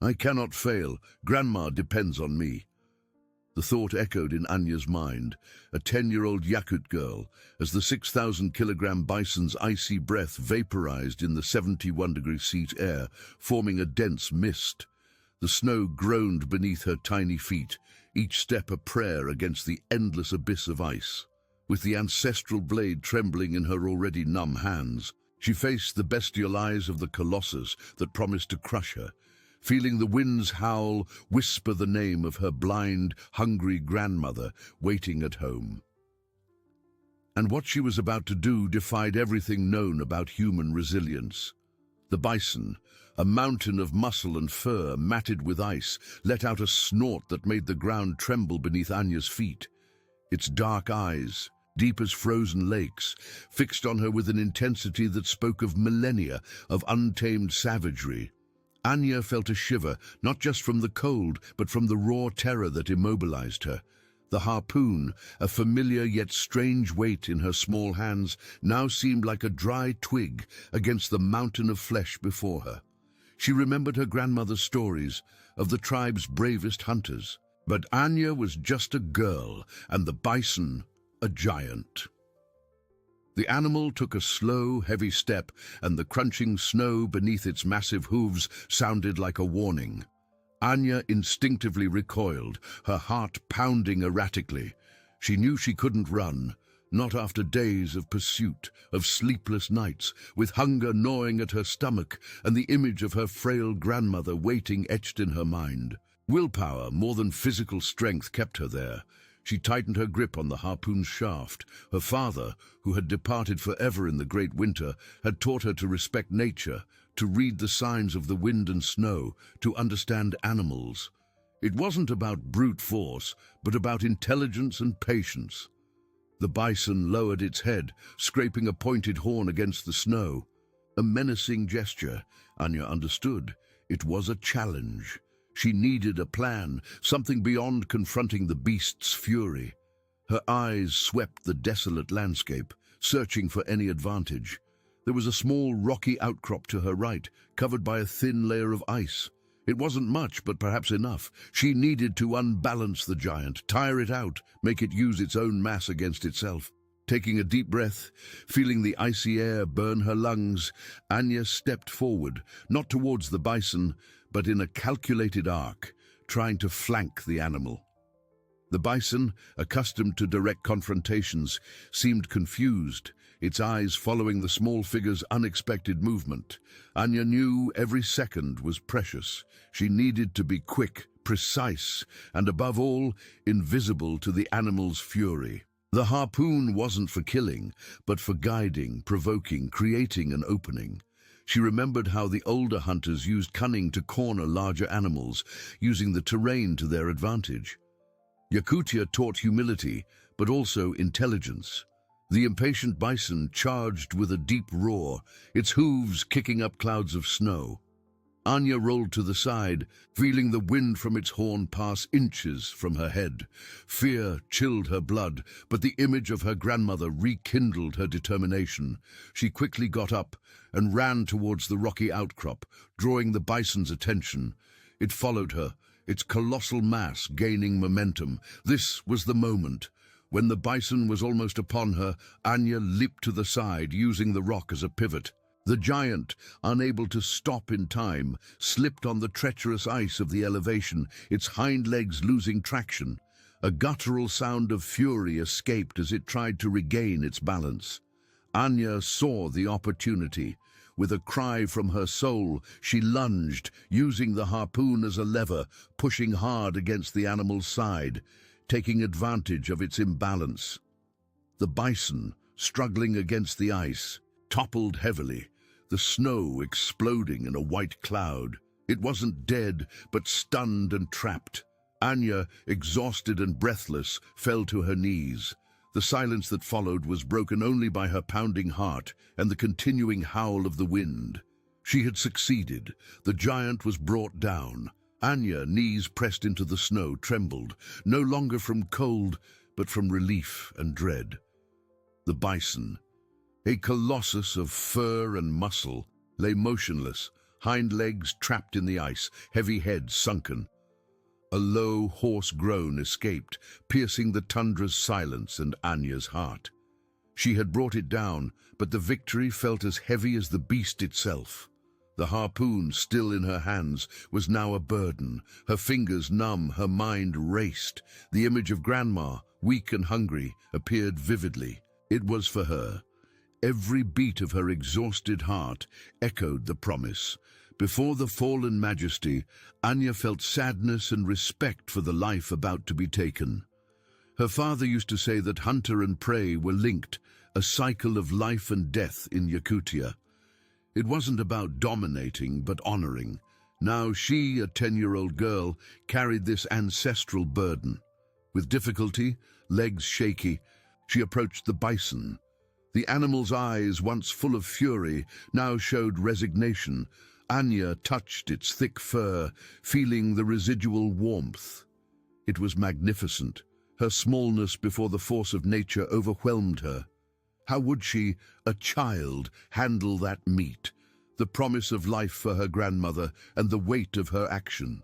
I cannot fail. Grandma depends on me. The thought echoed in Anya's mind, a 10-year-old YAKUT girl, as the 6,000-kilogram bison's icy breath vaporized in the 71-degree Celsius air, forming a dense mist. The snow groaned beneath her tiny feet, each step a prayer against the endless abyss of ice. With the ancestral blade trembling in her already numb hands, she faced the bestial eyes of the colossus that promised to crush her, feeling the winds howl, whisper the name of her blind, hungry grandmother waiting at home. And what she was about to do defied everything known about human resilience. The bison, a mountain of muscle and fur matted with ice, let out a snort that made the ground tremble beneath Anya's feet. Its dark eyes, deep as frozen lakes, fixed on her with an intensity that spoke of millennia of untamed savagery. Anya felt a shiver, not just from the cold, but from the raw terror that immobilized her. The harpoon, a familiar yet strange weight in her small hands, now seemed like a dry twig against the mountain of flesh before her. She remembered her grandmother's stories of the tribe's bravest hunters. But Anya was just a girl, and the bison, a giant. The animal took a slow, heavy step, and the crunching snow beneath its massive hooves sounded like a warning. Anya instinctively recoiled, her heart pounding erratically. She knew she couldn't run, not after days of pursuit, of sleepless nights, with hunger gnawing at her stomach and the image of her frail grandmother waiting etched in her mind. Willpower, more than physical strength, kept her there. She tightened her grip on the harpoon's shaft. Her father, who had departed forever in the great winter, had taught her to respect nature, to read the signs of the wind and snow, to understand animals. It wasn't about brute force, but about intelligence and patience. The bison lowered its head, scraping a pointed horn against the snow. A menacing gesture, Anya understood. It was a challenge. She needed a plan, something beyond confronting the beast's fury. Her eyes swept the desolate landscape, searching for any advantage. There was a small rocky outcrop to her right, covered by a thin layer of ice. It wasn't much, but perhaps enough. She needed to unbalance the giant, tire it out, make it use its own mass against itself. Taking a deep breath, feeling the icy air burn her lungs, Anya stepped forward, not towards the bison, but in a calculated arc, trying to flank the animal. The bison, accustomed to direct confrontations, seemed confused, its eyes following the small figure's unexpected movement. Anya knew every second was precious. She needed to be quick, precise, and above all, invisible to the animal's fury. The harpoon wasn't for killing, but for guiding, provoking, creating an opening. She remembered how the older hunters used cunning to corner larger animals, using the terrain to their advantage. YAKUT taught humility, but also intelligence. The impatient bison charged with a deep roar, its hooves kicking up clouds of snow. Anya rolled to the side, feeling the wind from its horn pass inches from her head. Fear chilled her blood, but the image of her grandmother rekindled her determination. She quickly got up and ran towards the rocky outcrop, drawing the bison's attention. It followed her, its colossal mass gaining momentum. This was the moment. When the bison was almost upon her, Anya leaped to the side, using the rock as a pivot. The giant, unable to stop in time, slipped on the treacherous ice of the elevation, its hind legs losing traction. A guttural sound of fury escaped as it tried to regain its balance. Anya saw the opportunity. With a cry from her soul, she lunged, using the harpoon as a lever, pushing hard against the animal's side, taking advantage of its imbalance. The bison, struggling against the ice, toppled heavily, the snow exploding in a white cloud. It wasn't dead, but stunned and trapped. Anya, exhausted and breathless, fell to her knees. The silence that followed was broken only by her pounding heart and the continuing howl of the wind. She had succeeded. The giant was brought down. Anya, knees pressed into the snow, trembled, no longer from cold, but from relief and dread. The bison, a colossus of fur and muscle, lay motionless, hind legs trapped in the ice, heavy head sunken. A low, hoarse groan escaped, piercing the tundra's silence and Anya's heart. She had brought it down, but the victory felt as heavy as the beast itself. The harpoon, still in her hands, was now a burden. Her fingers numb, her mind raced. The image of Grandma, weak and hungry, appeared vividly. It was for her. Every beat of her exhausted heart echoed the promise. Before the fallen majesty, Anya felt sadness and respect for the life about to be taken. Her father used to say that hunter and prey were linked, a cycle of life and death in Yakutia. It wasn't about dominating, but honoring. Now she, a 10-year-old girl, carried this ancestral burden. With difficulty, legs shaky, she approached the bison. The animal's eyes, once full of fury, now showed resignation. Anya touched its thick fur, feeling the residual warmth. It was magnificent. Her smallness before the force of nature overwhelmed her. How would she, a child, handle that meat, the promise of life for her grandmother and the weight of her action?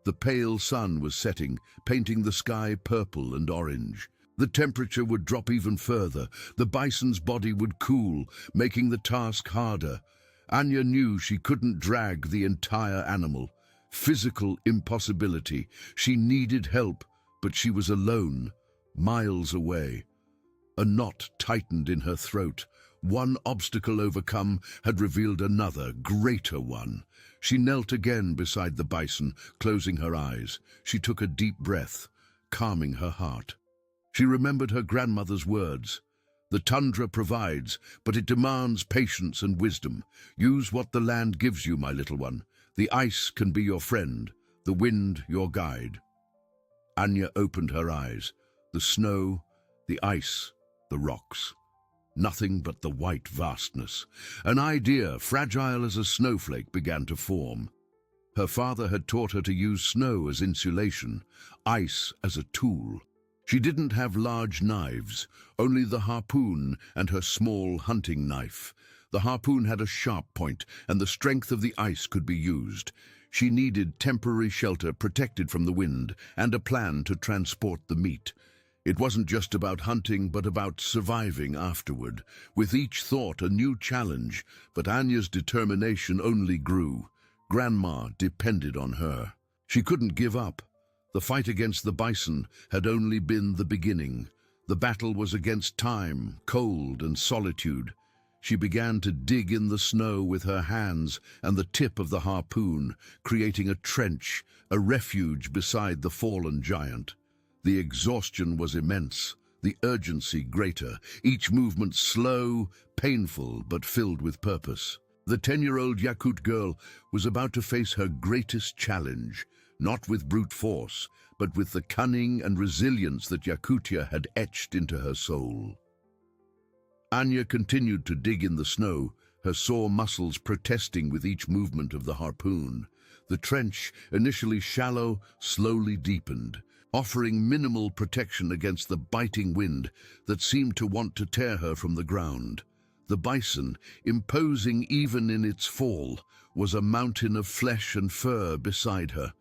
The pale sun was setting, painting the sky purple and orange. The temperature would drop even further. The bison's body would cool, making the task harder. Anya knew she couldn't drag the entire animal. Physical impossibility. She needed help, but she was alone, miles away. A knot tightened in her throat. One obstacle overcome had revealed another, greater one. She knelt again beside the bison, closing her eyes. She took a deep breath, calming her heart. She remembered her grandmother's words. The tundra provides, but it demands patience and wisdom. Use what the land gives you, my little one. The ice can be your friend, the wind your guide. Anya opened her eyes. The snow, the ice, the rocks. Nothing but the white vastness. An idea, fragile as a snowflake, began to form. Her father had taught her to use snow as insulation, ice as a tool. She didn't have large knives, only the harpoon and her small hunting knife. The harpoon had a sharp point, and the strength of the ice could be used. She needed temporary shelter protected from the wind, and a plan to transport the meat. It wasn't just about hunting, but about surviving afterward. With each thought a new challenge, but Anya's determination only grew. Grandma depended on her. She couldn't give up. The fight against the bison had only been the beginning. The battle was against time, cold, and solitude. She began to dig in the snow with her hands and the tip of the harpoon, creating a trench, a refuge beside the fallen giant. The exhaustion was immense, the urgency greater, each movement slow, painful, but filled with purpose. The 10-year-old Yakut girl was about to face her greatest challenge, not with brute force, but with the cunning and resilience that Yakutia had etched into her soul. Anya continued to dig in the snow, her sore muscles protesting with each movement of the harpoon. The trench, initially shallow, slowly deepened, offering minimal protection against the biting wind that seemed to want to tear her from the ground. The bison, imposing even in its fall, was a mountain of flesh and fur beside her.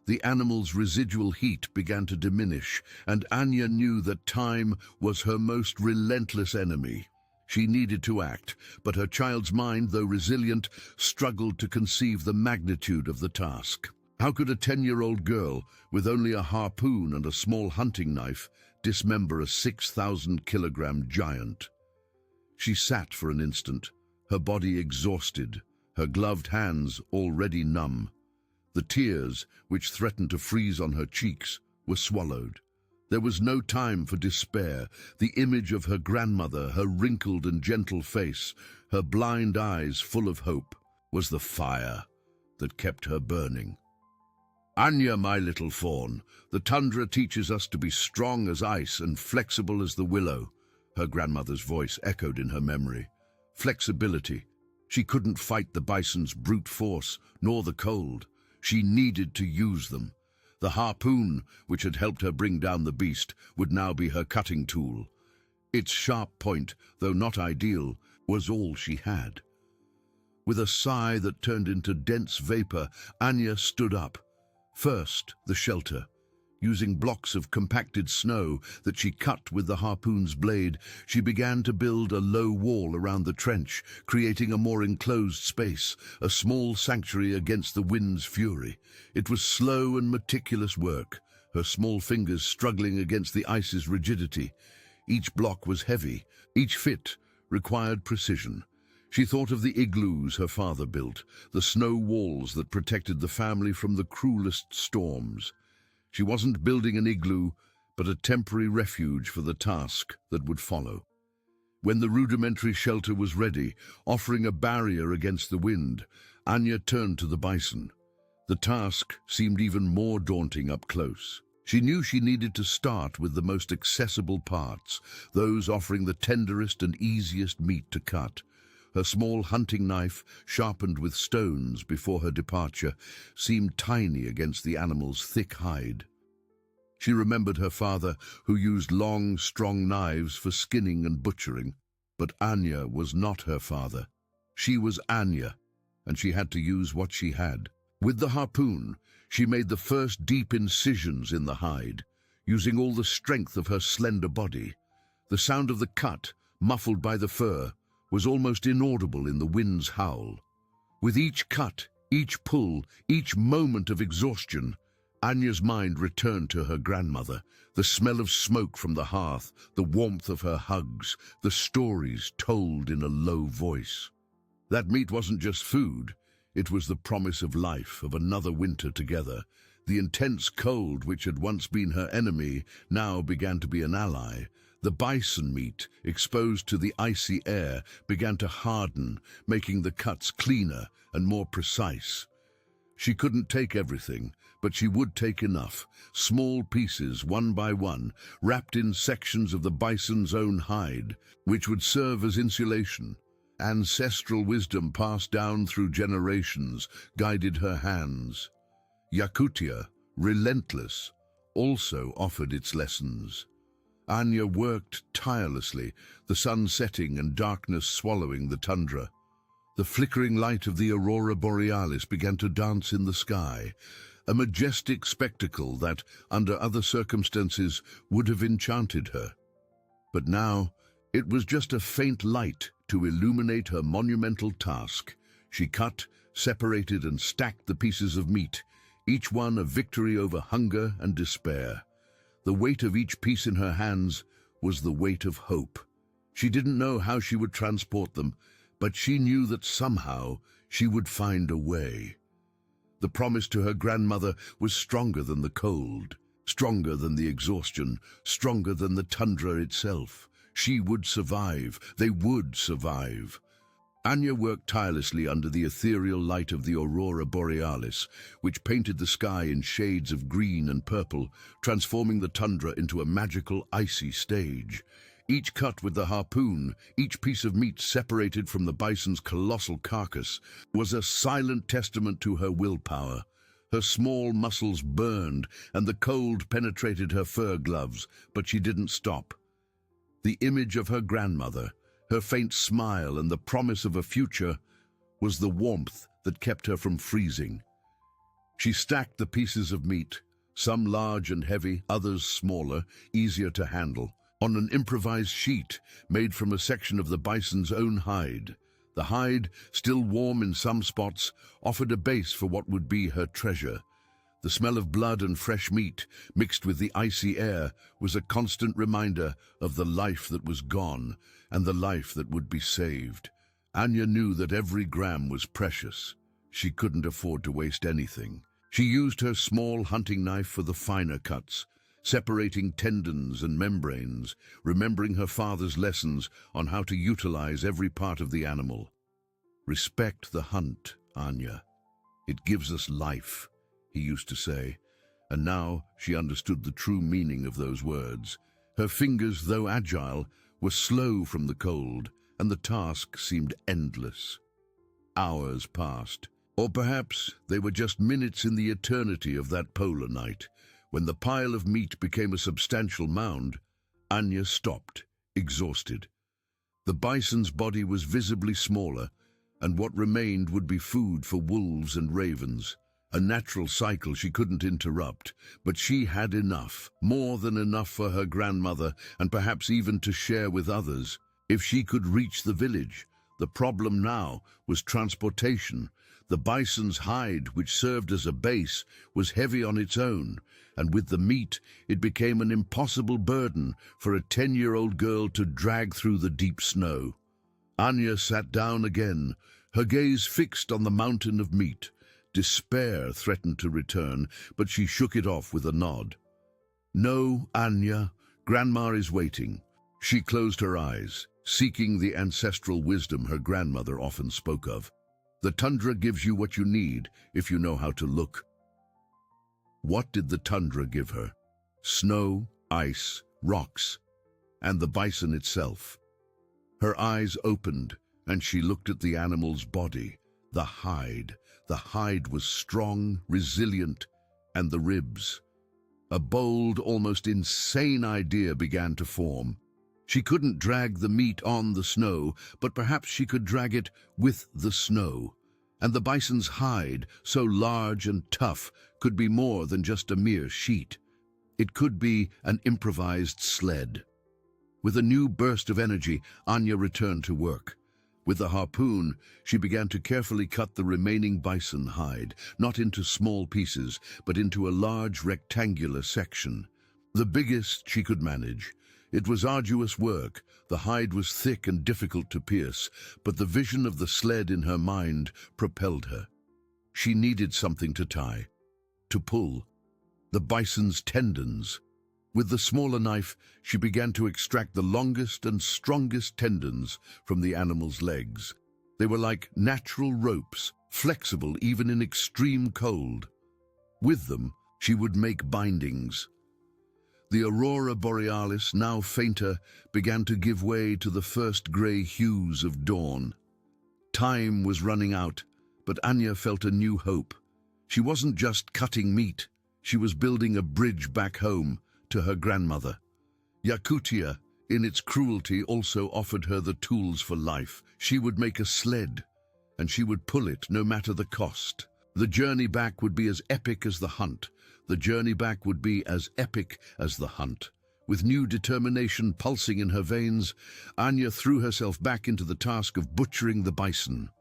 The animal's residual heat began to diminish, and Anya knew that time was her most relentless enemy. She needed to act, but her child's mind, though resilient, struggled to conceive the magnitude of the task. How could a 10-year-old girl, with only a harpoon and a small hunting knife, dismember a 6,000-kilogram giant? She sat for an instant, her body exhausted, her gloved hands already numb. The tears, which threatened to freeze on her cheeks, were swallowed. There was no time for despair. The image of her grandmother, her wrinkled and gentle face, her blind eyes full of hope, was the fire that kept her burning. Anya, my little fawn, the tundra teaches us to be strong as ice and flexible as the willow. Her grandmother's voice echoed in her memory. Flexibility. She couldn't fight the bison's brute force, nor the cold. She needed to use them. The harpoon, which had helped her bring down the beast, would now be her cutting tool. Its sharp point, though not ideal, was all she had. With a sigh that turned into dense vapor, Anya stood up. First, the shelter. Using blocks of compacted snow that she cut with the harpoon's blade, she began to build a low wall around the trench, creating a more enclosed space, a small sanctuary against the wind's fury. It was slow and meticulous work, her small fingers struggling against the ice's rigidity. Each block was heavy, each fit required precision. She thought of the igloos her father built, the snow walls that protected the family from the cruelest storms. She wasn't building an igloo, but a temporary refuge for the task that would follow. When the rudimentary shelter was ready, offering a barrier against the wind, Anya turned to the bison. The task seemed even more daunting up close. She knew she needed to start with the most accessible parts, those offering the tenderest and easiest meat to cut. Her small hunting knife, sharpened with stones before her departure, seemed tiny against the animal's thick hide. She remembered her father, who used long, strong knives for skinning and butchering. But Anya was not her father. She was Anya, and she had to use what she had. With the harpoon, she made the first deep incisions in the hide, using all the strength of her slender body. The sound of the cut, muffled by the fur, was almost inaudible in the wind's howl. With each cut, each pull, each moment of exhaustion, Anya's mind returned to her grandmother, the smell of smoke from the hearth, the warmth of her hugs, the stories told in a low voice. That meat wasn't just food, it was the promise of life, of another winter together. The intense cold which had once been her enemy now began to be an ally. The bison meat, exposed to the icy air, began to harden, making the cuts cleaner and more precise. She couldn't take everything, but she would take enough, small pieces, one by one, wrapped in sections of the bison's own hide, which would serve as insulation. Ancestral wisdom passed down through generations guided her hands. Yakutia, relentless, also offered its lessons. Anya worked tirelessly, the sun setting and darkness swallowing the tundra. The flickering light of the aurora borealis began to dance in the sky, a majestic spectacle that, under other circumstances, would have enchanted her. But now, it was just a faint light to illuminate her monumental task. She cut, separated, and stacked the pieces of meat, each one a victory over hunger and despair. The weight of each piece in her hands was the weight of hope. She didn't know how she would transport them, but she knew that somehow she would find a way. The promise to her grandmother was stronger than the cold, stronger than the exhaustion, stronger than the tundra itself. She would survive. They would survive. Anya worked tirelessly under the ethereal light of the aurora borealis, which painted the sky in shades of green and purple, transforming the tundra into a magical, icy stage. Each cut with the harpoon, each piece of meat separated from the bison's colossal carcass, was a silent testament to her willpower. Her small muscles burned, and the cold penetrated her fur gloves, but she didn't stop. The image of her grandmother, her faint smile and the promise of a future, was the warmth that kept her from freezing. She stacked the pieces of meat, some large and heavy, others smaller, easier to handle, on an improvised sheet made from a section of the bison's own hide. The hide, still warm in some spots, offered a base for what would be her treasure. The smell of blood and fresh meat, mixed with the icy air, was a constant reminder of the life that was gone and the life that would be saved. Anya knew that every gram was precious. She couldn't afford to waste anything. She used her small hunting knife for the finer cuts, separating tendons and membranes, remembering her father's lessons on how to utilize every part of the animal. "Respect the hunt, Anya. It gives us life," he used to say, and now she understood the true meaning of those words. Her fingers, though agile, were slow from the cold, and the task seemed endless. Hours passed, or perhaps they were just minutes in the eternity of that polar night. When the pile of meat became a substantial mound, Anya stopped, exhausted. The bison's body was visibly smaller, and what remained would be food for wolves and ravens. A natural cycle she couldn't interrupt, but she had enough, more than enough for her grandmother, and perhaps even to share with others. If she could reach the village, the problem now was transportation. The bison's hide, which served as a base, was heavy on its own, and with the meat, it became an impossible burden for a 10-year-old girl to drag through the deep snow. Anya sat down again, her gaze fixed on the mountain of meat. Despair threatened to return, but she shook it off with a nod. "No, Anya, Grandma is waiting." She closed her eyes, seeking the ancestral wisdom her grandmother often spoke of. The tundra gives you what you need if you know how to look. What did the tundra give her? Snow, ice, rocks, and the bison itself. Her eyes opened, and she looked at the animal's body. The hide. The hide was strong, resilient, and the ribs. A bold, almost insane idea began to form. She couldn't drag the meat on the snow, but perhaps she could drag it with the snow. And the bison's hide, so large and tough, could be more than just a mere sheet. It could be an improvised sled. With a new burst of energy, Anya returned to work. With the harpoon, she began to carefully cut the remaining bison hide, not into small pieces, but into a large rectangular section, the biggest she could manage. It was arduous work. The hide was thick and difficult to pierce, but the vision of the sled in her mind propelled her. She needed something to tie, to pull. The bison's tendons. With the smaller knife, she began to extract the longest and strongest tendons from the animal's legs. They were like natural ropes, flexible even in extreme cold. With them, she would make bindings. The aurora borealis, now fainter, began to give way to the first grey hues of dawn. Time was running out, but Anya felt a new hope. She wasn't just cutting meat, she was building a bridge back home, to her grandmother. Yakutia, in its cruelty, also offered her the tools for life. She would make a sled, and she would pull it no matter the cost. The journey back would be as epic as the hunt. The journey back would be as epic as the hunt. With new determination pulsing in her veins, Anya threw herself back into the task of butchering the bison.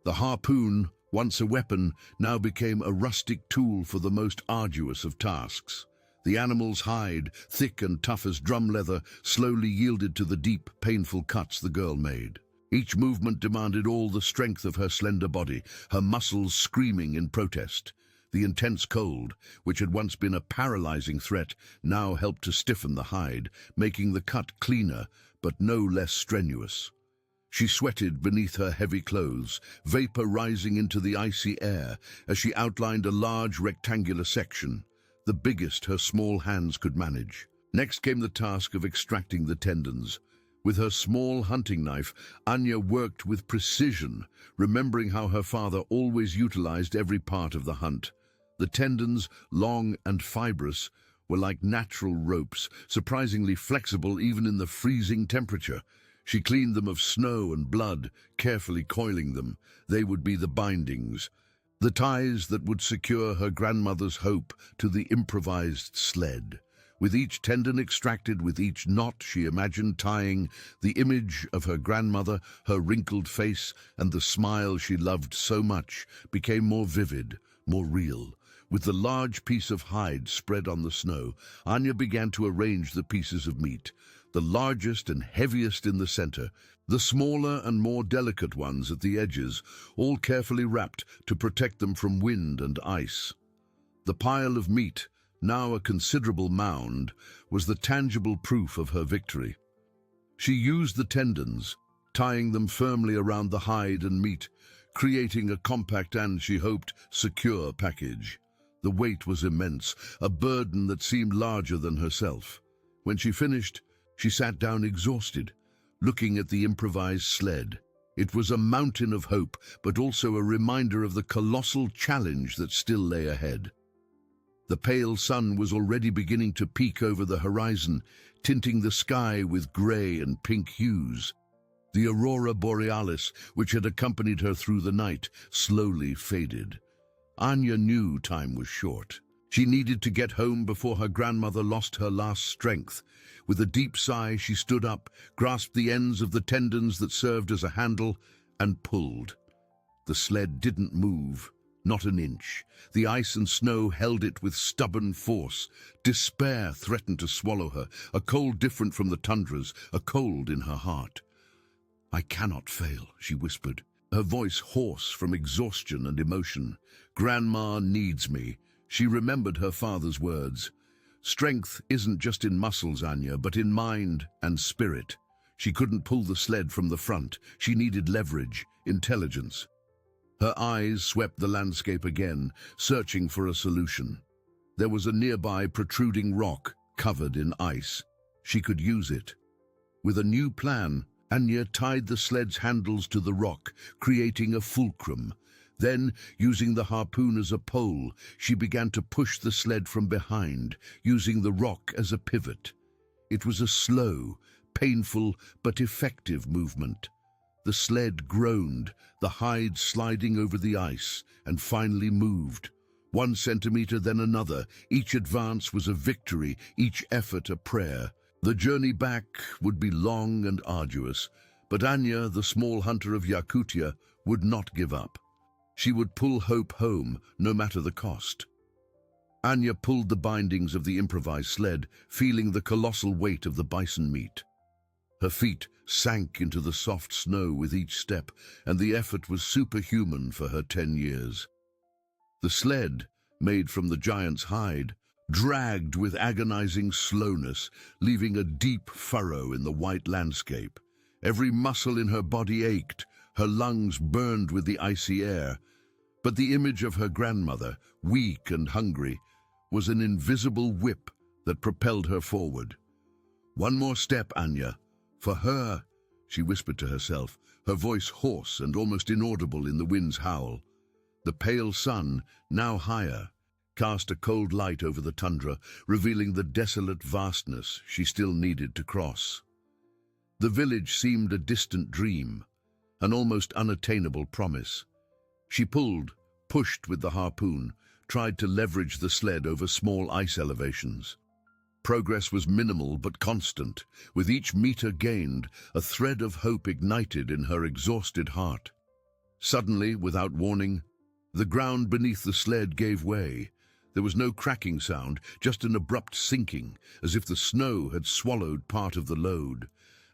The harpoon, once a weapon, now became a rustic tool for the most arduous of tasks. The animal's hide, thick and tough as drum leather, slowly yielded to the deep, painful cuts the girl made. Each movement demanded all the strength of her slender body, her muscles screaming in protest. The intense cold, which had once been a paralyzing threat, now helped to stiffen the hide, making the cut cleaner, but no less strenuous. She sweated beneath her heavy clothes, vapor rising into the icy air as she outlined a large rectangular section, the biggest her small hands could manage. Next came the task of extracting the tendons. With her small hunting knife, Anya worked with precision, remembering how her father always utilized every part of the hunt. The tendons, long and fibrous, were like natural ropes, surprisingly flexible even in the freezing temperature. She cleaned them of snow and blood, carefully coiling them. They would be the bindings, the ties that would secure her grandmother's hope to the improvised sled. With each tendon extracted, with each knot she imagined tying, the image of her grandmother, her wrinkled face, and the smile she loved so much became more vivid, more real. With the large piece of hide spread on the snow, Anya began to arrange the pieces of meat, the largest and heaviest in the center, the smaller and more delicate ones at the edges, all carefully wrapped to protect them from wind and ice. The pile of meat, now a considerable mound, was the tangible proof of her victory. She used the tendons, tying them firmly around the hide and meat, creating a compact and, she hoped, secure package. The weight was immense, a burden that seemed larger than herself. When she finished, she sat down exhausted, looking at the improvised sled. It was a mountain of hope, but also a reminder of the colossal challenge that still lay ahead. The pale sun was already beginning to peek over the horizon, tinting the sky with grey and pink hues. The aurora borealis, which had accompanied her through the night, slowly faded. Anya knew time was short. She needed to get home before her grandmother lost her last strength. With a deep sigh, she stood up, grasped the ends of the tendons that served as a handle, and pulled. The sled didn't move, not an inch. The ice and snow held it with stubborn force. Despair threatened to swallow her, a cold different from the tundras, a cold in her heart. "I cannot fail," she whispered, her voice hoarse from exhaustion and emotion. "Grandma needs me." She remembered her father's words. "Strength isn't just in muscles, Anya, but in mind and spirit." She couldn't pull the sled from the front. She needed leverage, intelligence. Her eyes swept the landscape again, searching for a solution. There was a nearby protruding rock, covered in ice. She could use it. With a new plan, Anya tied the sled's handles to the rock, creating a fulcrum. Then, using the harpoon as a pole, she began to push the sled from behind, using the rock as a pivot. It was a slow, painful, but effective movement. The sled groaned, the hide sliding over the ice, and finally moved. 1 centimeter, then another. Each advance was a victory, each effort a prayer. The journey back would be long and arduous, but Anya, the small hunter of Yakutia, would not give up. She would pull hope home, no matter the cost. Anya pulled the bindings of the improvised sled, feeling the colossal weight of the bison meat. Her feet sank into the soft snow with each step, and the effort was superhuman for her 10 years. The sled, made from the giant's hide, dragged with agonizing slowness, leaving a deep furrow in the white landscape. Every muscle in her body ached, her lungs burned with the icy air. But the image of her grandmother, weak and hungry, was an invisible whip that propelled her forward. "One more step, Anya. For her," she whispered to herself, her voice hoarse and almost inaudible in the wind's howl. The pale sun, now higher, cast a cold light over the tundra, revealing the desolate vastness she still needed to cross. The village seemed a distant dream, an almost unattainable promise. She pulled, pushed with the harpoon, tried to leverage the sled over small ice elevations. Progress was minimal but constant. With each meter gained, a thread of hope ignited in her exhausted heart. Suddenly, without warning, the ground beneath the sled gave way. There was no cracking sound, just an abrupt sinking, as if the snow had swallowed part of the load.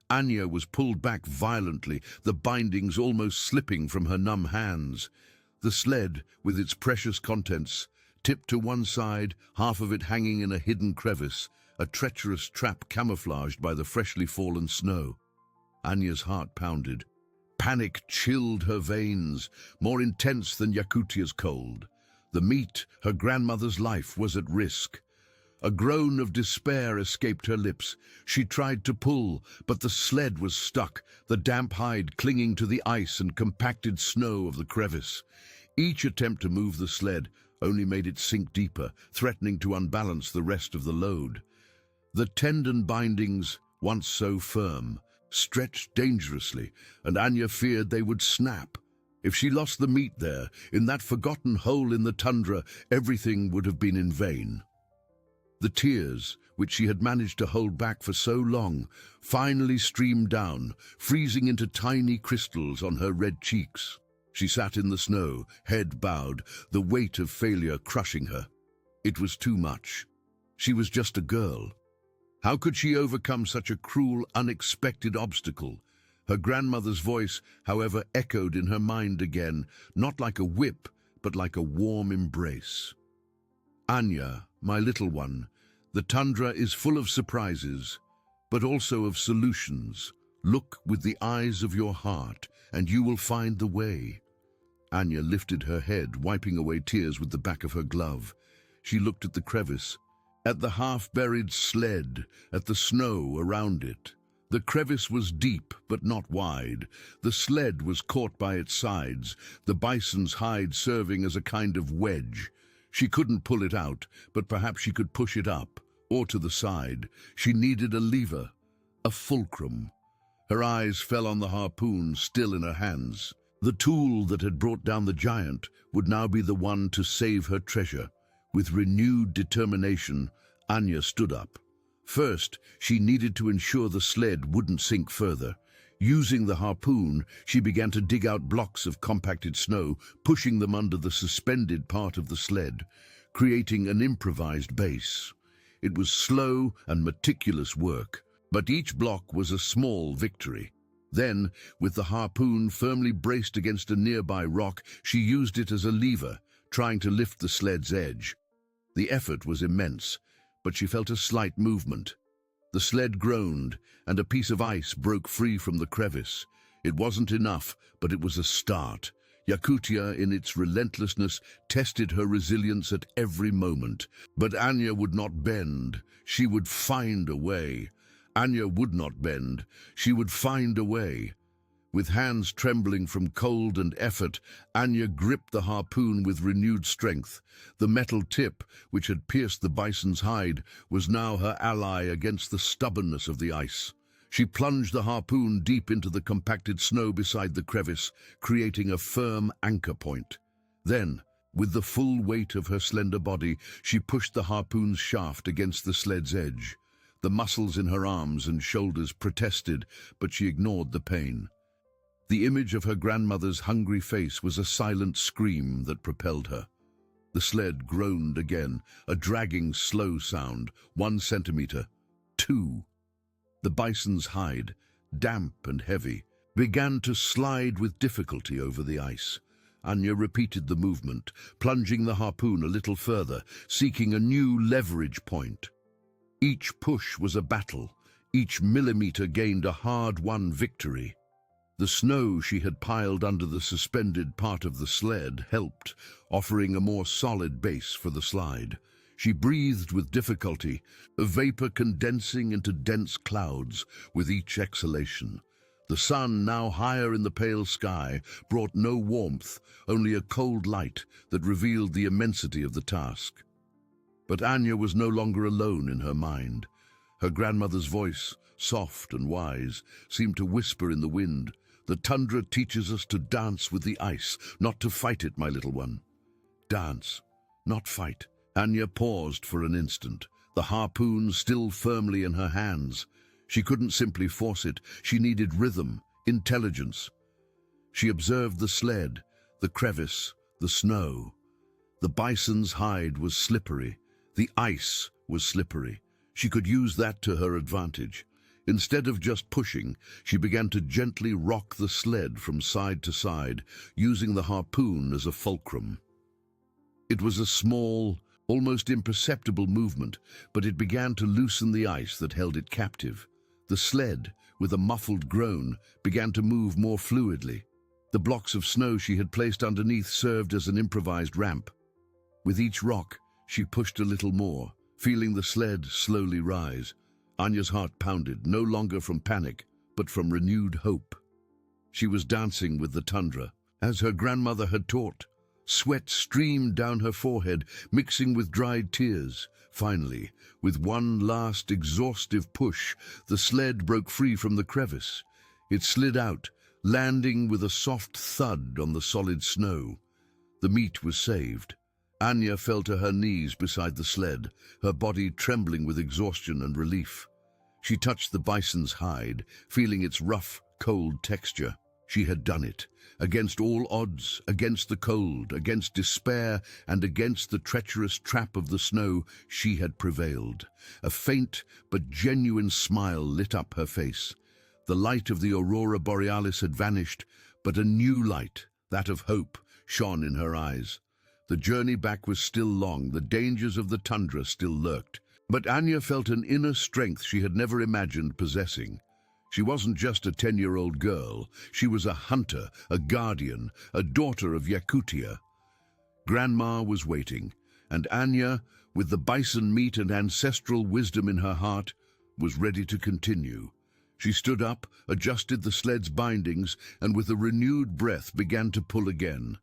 Anya was pulled back violently, the bindings almost slipping from her numb hands. The sled, with its precious contents, tipped to one side, half of it hanging in a hidden crevice, a treacherous trap camouflaged by the freshly fallen snow. Anya's heart pounded. Panic chilled her veins, more intense than Yakutia's cold. The meat, her grandmother's life, was at risk. A groan of despair escaped her lips. She tried to pull, but the sled was stuck, the damp hide clinging to the ice and compacted snow of the crevice. Each attempt to move the sled only made it sink deeper, threatening to unbalance the rest of the load. The tendon bindings, once so firm, stretched dangerously, and Anya feared they would snap. If she lost the meat there, in that forgotten hole in the tundra, everything would have been in vain. The tears, which she had managed to hold back for so long, finally streamed down, freezing into tiny crystals on her red cheeks. She sat in the snow, head bowed, the weight of failure crushing her. It was too much. She was just a girl. How could she overcome such a cruel, unexpected obstacle? Her grandmother's voice, however, echoed in her mind again, not like a whip, but like a warm embrace. "Anya, my little one, the tundra is full of surprises, but also of solutions. Look with the eyes of your heart, and you will find the way." Anya lifted her head, wiping away tears with the back of her glove. She looked at the crevice, at the half-buried sled, at the snow around it. The crevice was deep, but not wide. The sled was caught by its sides, the bison's hide serving as a kind of wedge. She couldn't pull it out, but perhaps she could push it up, or to the side. She needed a lever, a fulcrum. Her eyes fell on the harpoon still in her hands. The tool that had brought down the giant would now be the one to save her treasure. With renewed determination, Anya stood up. First, she needed to ensure the sled wouldn't sink further. Using the harpoon, she began to dig out blocks of compacted snow, pushing them under the suspended part of the sled, creating an improvised base. It was slow and meticulous work, but each block was a small victory. Then, with the harpoon firmly braced against a nearby rock, she used it as a lever, trying to lift the sled's edge. The effort was immense, but she felt a slight movement. The sled groaned, and a piece of ice broke free from the crevice. It wasn't enough, but it was a start. Yakutia, in its relentlessness, tested her resilience at every moment. But Anya would not bend. She would find a way. Anya would not bend. She would find a way. With hands trembling from cold and effort, Anya gripped the harpoon with renewed strength. The metal tip, which had pierced the bison's hide, was now her ally against the stubbornness of the ice. She plunged the harpoon deep into the compacted snow beside the crevice, creating a firm anchor point. Then, with the full weight of her slender body, she pushed the harpoon's shaft against the sled's edge. The muscles in her arms and shoulders protested, but she ignored the pain. The image of her grandmother's hungry face was a silent scream that propelled her. The sled groaned again, a dragging, slow sound, 1 centimeter, 2. The bison's hide, damp and heavy, began to slide with difficulty over the ice. Anya repeated the movement, plunging the harpoon a little further, seeking a new leverage point. Each push was a battle. Each millimeter gained a hard-won victory. The snow she had piled under the suspended part of the sled helped, offering a more solid base for the slide. She breathed with difficulty, a vapor condensing into dense clouds with each exhalation. The sun, now higher in the pale sky, brought no warmth, only a cold light that revealed the immensity of the task. But Anya was no longer alone in her mind. Her grandmother's voice, soft and wise, seemed to whisper in the wind. "The tundra teaches us to dance with the ice, not to fight it, my little one." Dance, not fight. Anya paused for an instant, the harpoon still firmly in her hands. She couldn't simply force it. She needed rhythm, intelligence. She observed the sled, the crevice, the snow. The bison's hide was slippery. The ice was slippery. She could use that to her advantage. Instead of just pushing, she began to gently rock the sled from side to side, using the harpoon as a fulcrum. It was a small, almost imperceptible movement, but it began to loosen the ice that held it captive. The sled, with a muffled groan, began to move more fluidly. The blocks of snow she had placed underneath served as an improvised ramp. With each rock, she pushed a little more, feeling the sled slowly rise. Anya's heart pounded, no longer from panic, but from renewed hope. She was dancing with the tundra, as her grandmother had taught. Sweat streamed down her forehead, mixing with dried tears. Finally, with one last exhaustive push, the sled broke free from the crevice. It slid out, landing with a soft thud on the solid snow. The meat was saved. Anya fell to her knees beside the sled, her body trembling with exhaustion and relief. She touched the bison's hide, feeling its rough, cold texture. She had done it. Against all odds, against the cold, against despair, and against the treacherous trap of the snow, she had prevailed. A faint but genuine smile lit up her face. The light of the aurora borealis had vanished, but a new light, that of hope, shone in her eyes. The journey back was still long, the dangers of the tundra still lurked. But Anya felt an inner strength she had never imagined possessing. She wasn't just a 10-year-old girl. She was a hunter, a guardian, a daughter of Yakutia. Grandma was waiting, and Anya, with the bison meat and ancestral wisdom in her heart, was ready to continue. She stood up, adjusted the sled's bindings, and with a renewed breath began to pull again.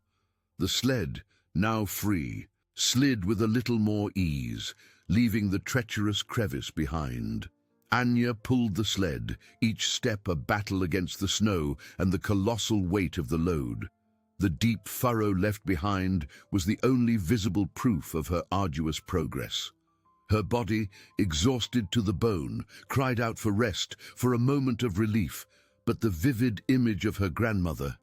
The sled, now free, slid with a little more ease, leaving the treacherous crevice behind. Anya pulled the sled, each step a battle against the snow and the colossal weight of the load. The deep furrow left behind was the only visible proof of her arduous progress. Her body, exhausted to the bone, cried out for rest, for a moment of relief, but the vivid image of her grandmother,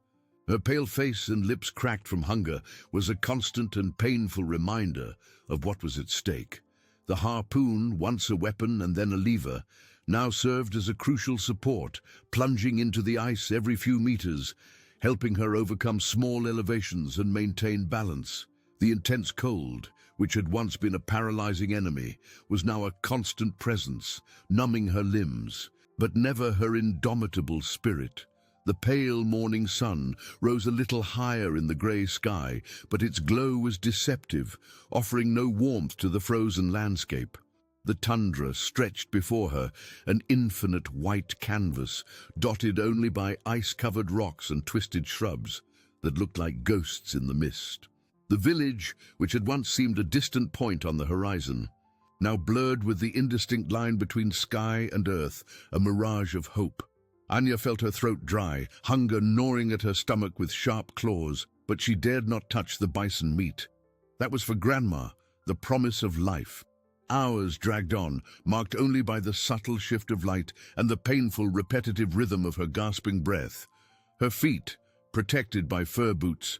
her pale face and lips cracked from hunger, was a constant and painful reminder of what was at stake. The harpoon, once a weapon and then a lever, now served as a crucial support, plunging into the ice every few meters, helping her overcome small elevations and maintain balance. The intense cold, which had once been a paralyzing enemy, was now a constant presence, numbing her limbs, but never her indomitable spirit. The pale morning sun rose a little higher in the grey sky, but its glow was deceptive, offering no warmth to the frozen landscape. The tundra stretched before her, an infinite white canvas, dotted only by ice-covered rocks and twisted shrubs that looked like ghosts in the mist. The village, which had once seemed a distant point on the horizon, now blurred with the indistinct line between sky and earth, a mirage of hope. Anya felt her throat dry, hunger gnawing at her stomach with sharp claws, but she dared not touch the bison meat. That was for Grandma, the promise of life. Hours dragged on, marked only by the subtle shift of light and the painful, repetitive rhythm of her gasping breath. Her feet, protected by fur boots,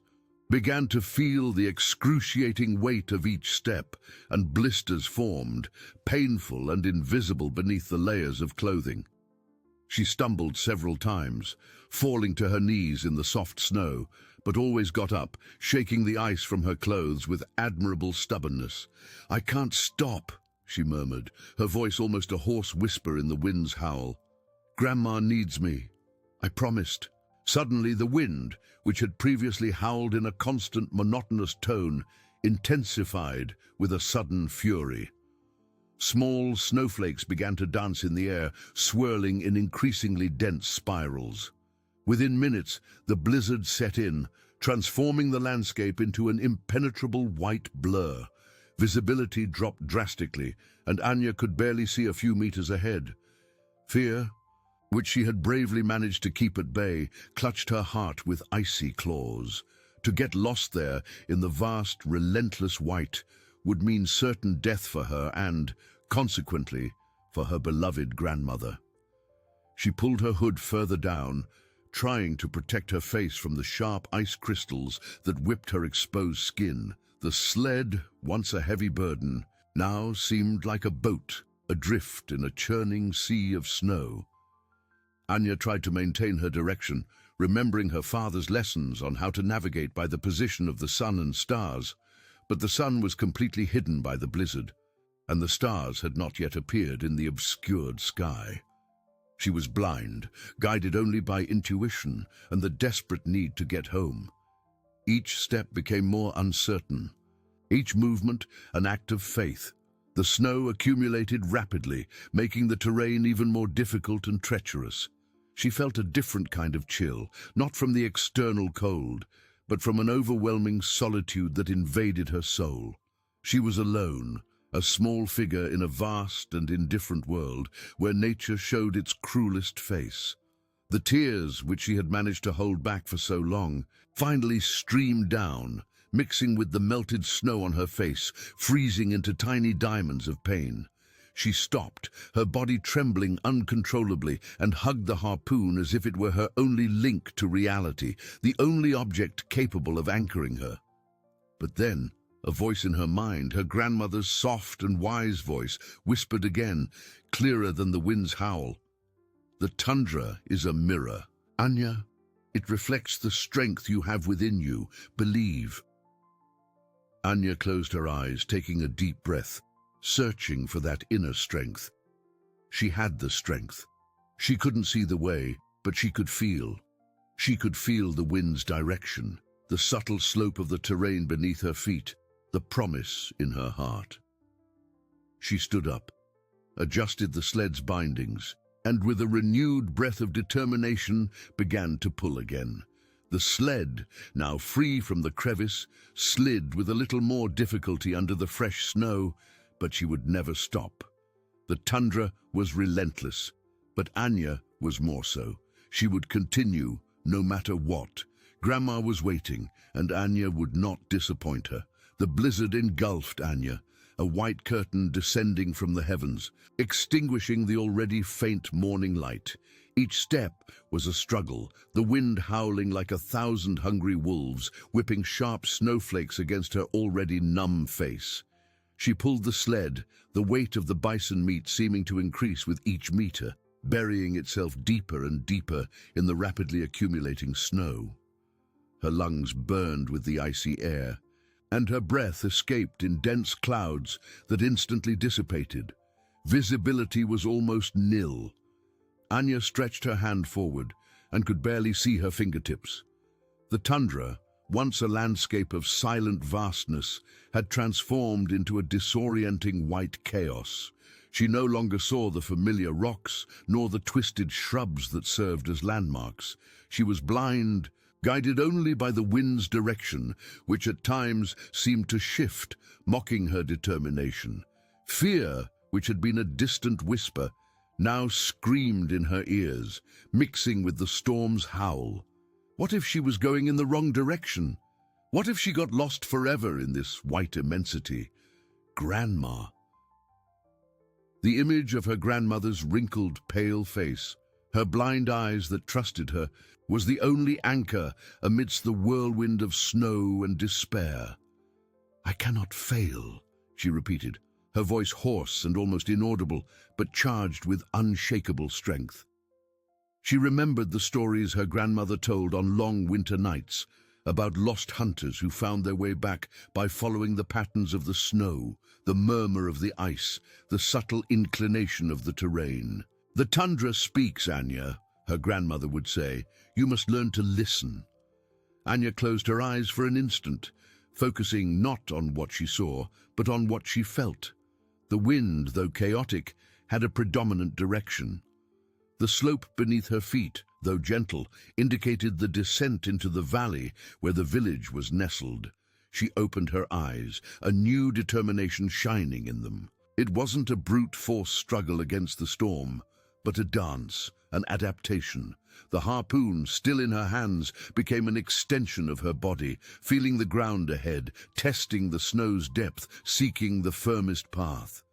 began to feel the excruciating weight of each step, and blisters formed, painful and invisible beneath the layers of clothing. She stumbled several times, falling to her knees in the soft snow, but always got up, shaking the ice from her clothes with admirable stubbornness. "I can't stop," she murmured, her voice almost a hoarse whisper in the wind's howl. "Grandma needs me. I promised." Suddenly the wind, which had previously howled in a constant, monotonous tone, intensified with a sudden fury. Small snowflakes began to dance in the air, swirling in increasingly dense spirals. Within minutes, the blizzard set in, transforming the landscape into an impenetrable white blur. Visibility dropped drastically, and Anya could barely see a few meters ahead. Fear, which she had bravely managed to keep at bay, clutched her heart with icy claws. To get lost there in the vast, relentless white would mean certain death for her and, consequently, for her beloved grandmother. She pulled her hood further down, trying to protect her face from the sharp ice crystals that whipped her exposed skin. The sled, once a heavy burden, now seemed like a boat, adrift in a churning sea of snow. Anya tried to maintain her direction, remembering her father's lessons on how to navigate by the position of the sun and stars, but the sun was completely hidden by the blizzard, and the stars had not yet appeared in the obscured sky. She was blind, guided only by intuition and the desperate need to get home. Each step became more uncertain, each movement an act of faith. The snow accumulated rapidly, making the terrain even more difficult and treacherous. She felt a different kind of chill, not from the external cold, but from an overwhelming solitude that invaded her soul. She was alone, a small figure in a vast and indifferent world where nature showed its cruelest face. The tears, which she had managed to hold back for so long, finally streamed down, mixing with the melted snow on her face, freezing into tiny diamonds of pain. She stopped, her body trembling uncontrollably, and hugged the harpoon as if it were her only link to reality, the only object capable of anchoring her. But then, a voice in her mind, her grandmother's soft and wise voice, whispered again, clearer than the wind's howl. "The tundra is a mirror. Anya, it reflects the strength you have within you. Believe." Anya closed her eyes, taking a deep breath, searching for that inner strength. She had the strength. She couldn't see the way, but she could feel. She could feel the wind's direction, the subtle slope of the terrain beneath her feet, the promise in her heart. She stood up, adjusted the sled's bindings, and with a renewed breath of determination began to pull again. The sled, now free from the crevice, slid with a little more difficulty under the fresh snow, but she would never stop. The tundra was relentless, but Anya was more so. She would continue, no matter what. Grandma was waiting, and Anya would not disappoint her. The blizzard engulfed Anya, a white curtain descending from the heavens, extinguishing the already faint morning light. Each step was a struggle, the wind howling like 1,000 hungry wolves, whipping sharp snowflakes against her already numb face. She pulled the sled, the weight of the bison meat seeming to increase with each meter, burying itself deeper and deeper in the rapidly accumulating snow. Her lungs burned with the icy air, and her breath escaped in dense clouds that instantly dissipated. Visibility was almost nil. Anya stretched her hand forward and could barely see her fingertips. The tundra, once a landscape of silent vastness, had transformed into a disorienting white chaos. She no longer saw the familiar rocks, nor the twisted shrubs that served as landmarks. She was blind, guided only by the wind's direction, which at times seemed to shift, mocking her determination. Fear, which had been a distant whisper, now screamed in her ears, mixing with the storm's howl. What if she was going in the wrong direction? What if she got lost forever in this white immensity? Grandma. The image of her grandmother's wrinkled, pale face, her blind eyes that trusted her, was the only anchor amidst the whirlwind of snow and despair. "I cannot fail," she repeated, her voice hoarse and almost inaudible, but charged with unshakable strength. She remembered the stories her grandmother told on long winter nights about lost hunters who found their way back by following the patterns of the snow, the murmur of the ice, the subtle inclination of the terrain. "The tundra speaks, Anya," her grandmother would say. "You must learn to listen." Anya closed her eyes for an instant, focusing not on what she saw, but on what she felt. The wind, though chaotic, had a predominant direction. The slope beneath her feet, though gentle, indicated the descent into the valley where the village was nestled. She opened her eyes, a new determination shining in them. It wasn't a brute force struggle against the storm, but a dance, an adaptation. The harpoon, still in her hands, became an extension of her body, feeling the ground ahead, testing the snow's depth, seeking the firmest path.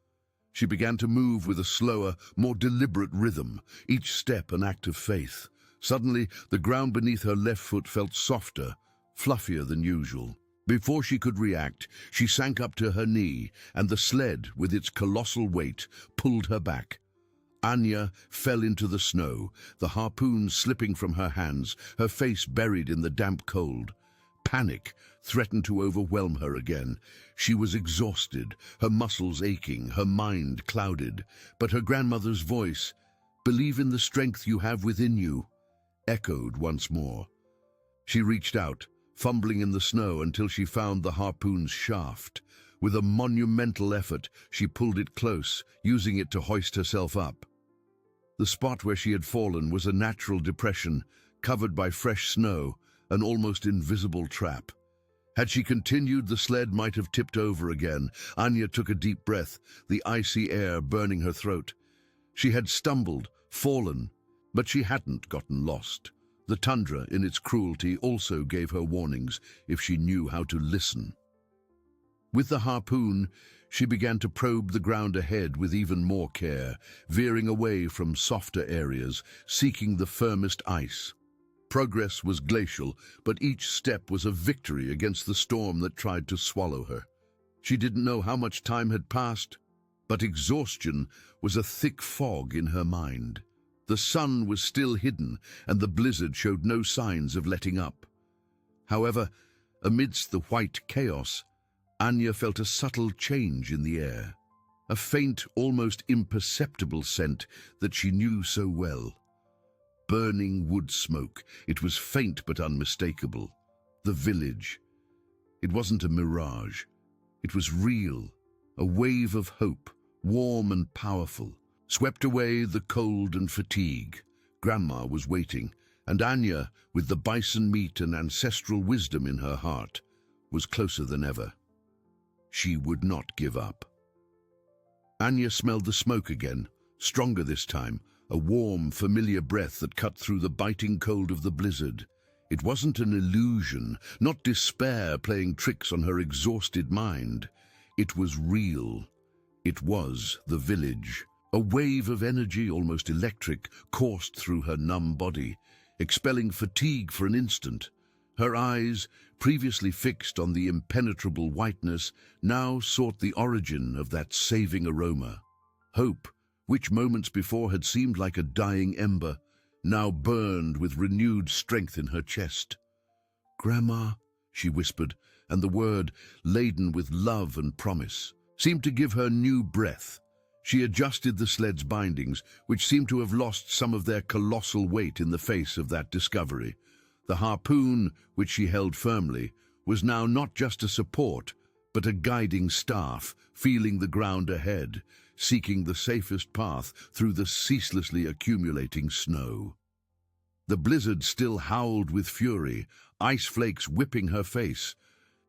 She began to move with a slower, more deliberate rhythm, each step an act of faith. Suddenly, the ground beneath her left foot felt softer, fluffier than usual. Before she could react, she sank up to her knee, and the sled, with its colossal weight, pulled her back. Anya fell into the snow, the harpoon slipping from her hands, her face buried in the damp cold. Panic threatened to overwhelm her again. She was exhausted, her muscles aching, her mind clouded. But her grandmother's voice, "Believe in the strength you have within you," echoed once more. She reached out, fumbling in the snow until she found the harpoon's shaft. With a monumental effort, she pulled it close, using it to hoist herself up. The spot where she had fallen was a natural depression, covered by fresh snow, an almost invisible trap. Had she continued, the sled might have tipped over again. Anya took a deep breath, the icy air burning her throat. She had stumbled, fallen, but she hadn't gotten lost. The tundra, in its cruelty, also gave her warnings if she knew how to listen. With the harpoon, she began to probe the ground ahead with even more care, veering away from softer areas, seeking the firmest ice. Progress was glacial, but each step was a victory against the storm that tried to swallow her. She didn't know how much time had passed, but exhaustion was a thick fog in her mind. The sun was still hidden, and the blizzard showed no signs of letting up. However, amidst the white chaos, Anya felt a subtle change in the air, a faint, almost imperceptible scent that she knew so well. Burning wood smoke. It was faint but unmistakable. The village. It wasn't a mirage. It was real, a wave of hope, warm and powerful. Swept away the cold and fatigue. Grandma was waiting, and Anya, with the bison meat and ancestral wisdom in her heart, was closer than ever. She would not give up. Anya smelled the smoke again, stronger this time, a warm, familiar breath that cut through the biting cold of the blizzard. It wasn't an illusion, not despair playing tricks on her exhausted mind. It was real. It was the village. A wave of energy, almost electric, coursed through her numb body, expelling fatigue for an instant. Her eyes, previously fixed on the impenetrable whiteness, now sought the origin of that saving aroma. Hope, which moments before had seemed like a dying ember, now burned with renewed strength in her chest. "Grandma," she whispered, and the word, laden with love and promise, seemed to give her new breath. She adjusted the sled's bindings, which seemed to have lost some of their colossal weight in the face of that discovery. The harpoon, which she held firmly, was now not just a support, but a guiding staff, feeling the ground ahead, seeking the safest path through the ceaselessly accumulating snow. The blizzard still howled with fury, ice flakes whipping her face.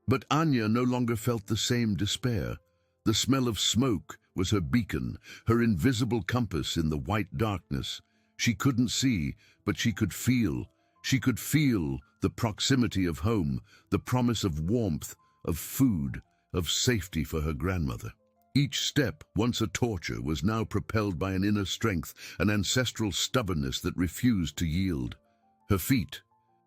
But Anya no longer felt the same despair. The smell of smoke was her beacon, her invisible compass in the white darkness. She couldn't see, but she could feel. She could feel the proximity of home, the promise of warmth, of food, of safety for her grandmother. Each step, once a torture, was now propelled by an inner strength, an ancestral stubbornness that refused to yield. Her feet,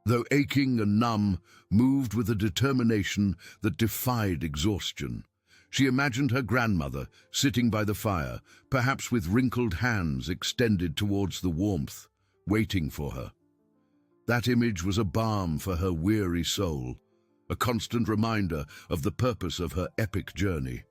though aching and numb, moved with a determination that defied exhaustion. She imagined her grandmother sitting by the fire, perhaps with wrinkled hands extended towards the warmth, waiting for her. That image was a balm for her weary soul, a constant reminder of the purpose of her epic journey.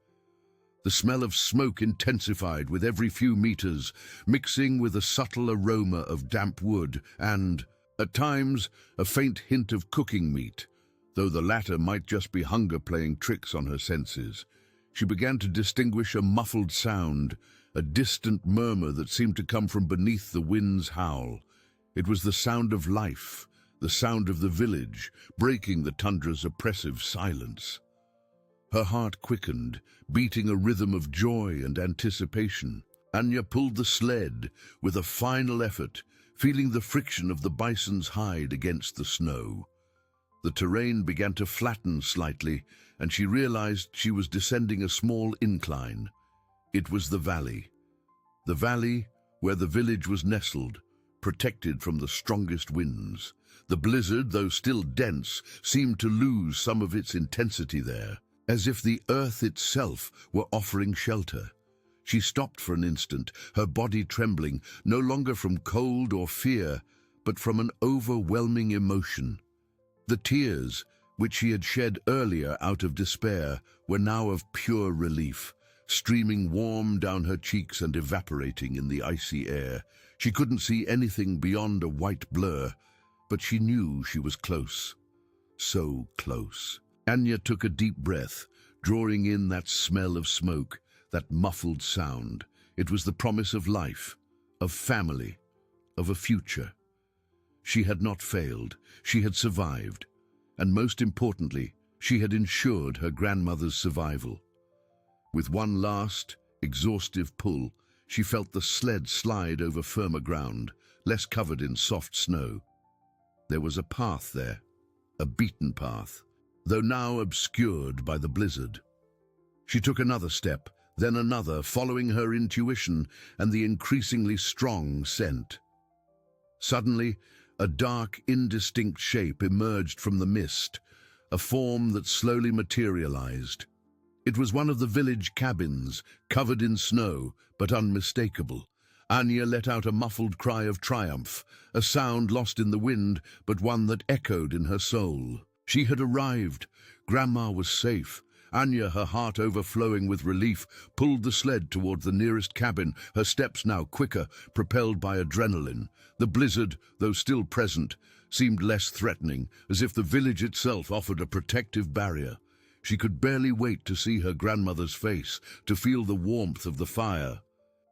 The smell of smoke intensified with every few meters, mixing with a subtle aroma of damp wood and, at times, a faint hint of cooking meat, though the latter might just be hunger playing tricks on her senses. She began to distinguish a muffled sound, a distant murmur that seemed to come from beneath the wind's howl. It was the sound of life, the sound of the village, breaking the tundra's oppressive silence. Her heart quickened, beating a rhythm of joy and anticipation. Anya pulled the sled with a final effort, feeling the friction of the bison's hide against the snow. The terrain began to flatten slightly, and she realized she was descending a small incline. It was the valley where the village was nestled, protected from the strongest winds. The blizzard, though still dense, seemed to lose some of its intensity there, as if the earth itself were offering shelter. She stopped for an instant, her body trembling, no longer from cold or fear, but from an overwhelming emotion. The tears, which she had shed earlier out of despair, were now of pure relief, streaming warm down her cheeks and evaporating in the icy air. She couldn't see anything beyond a white blur, but she knew she was close. So close. Anya took a deep breath, drawing in that smell of smoke, that muffled sound. It was the promise of life, of family, of a future. She had not failed. She had survived. And most importantly, she had ensured her grandmother's survival. With one last, exhaustive pull, she felt the sled slide over firmer ground, less covered in soft snow. There was a path there, a beaten path, though now obscured by the blizzard. She took another step, then another, following her intuition and the increasingly strong scent. Suddenly, a dark, indistinct shape emerged from the mist, a form that slowly materialized. It was one of the village cabins, covered in snow, but unmistakable. Anya let out a muffled cry of triumph, a sound lost in the wind, but one that echoed in her soul. She had arrived. Grandma was safe. Anya, her heart overflowing with relief, pulled the sled toward the nearest cabin, her steps now quicker, propelled by adrenaline. The blizzard, though still present, seemed less threatening, as if the village itself offered a protective barrier. She could barely wait to see her grandmother's face, to feel the warmth of the fire,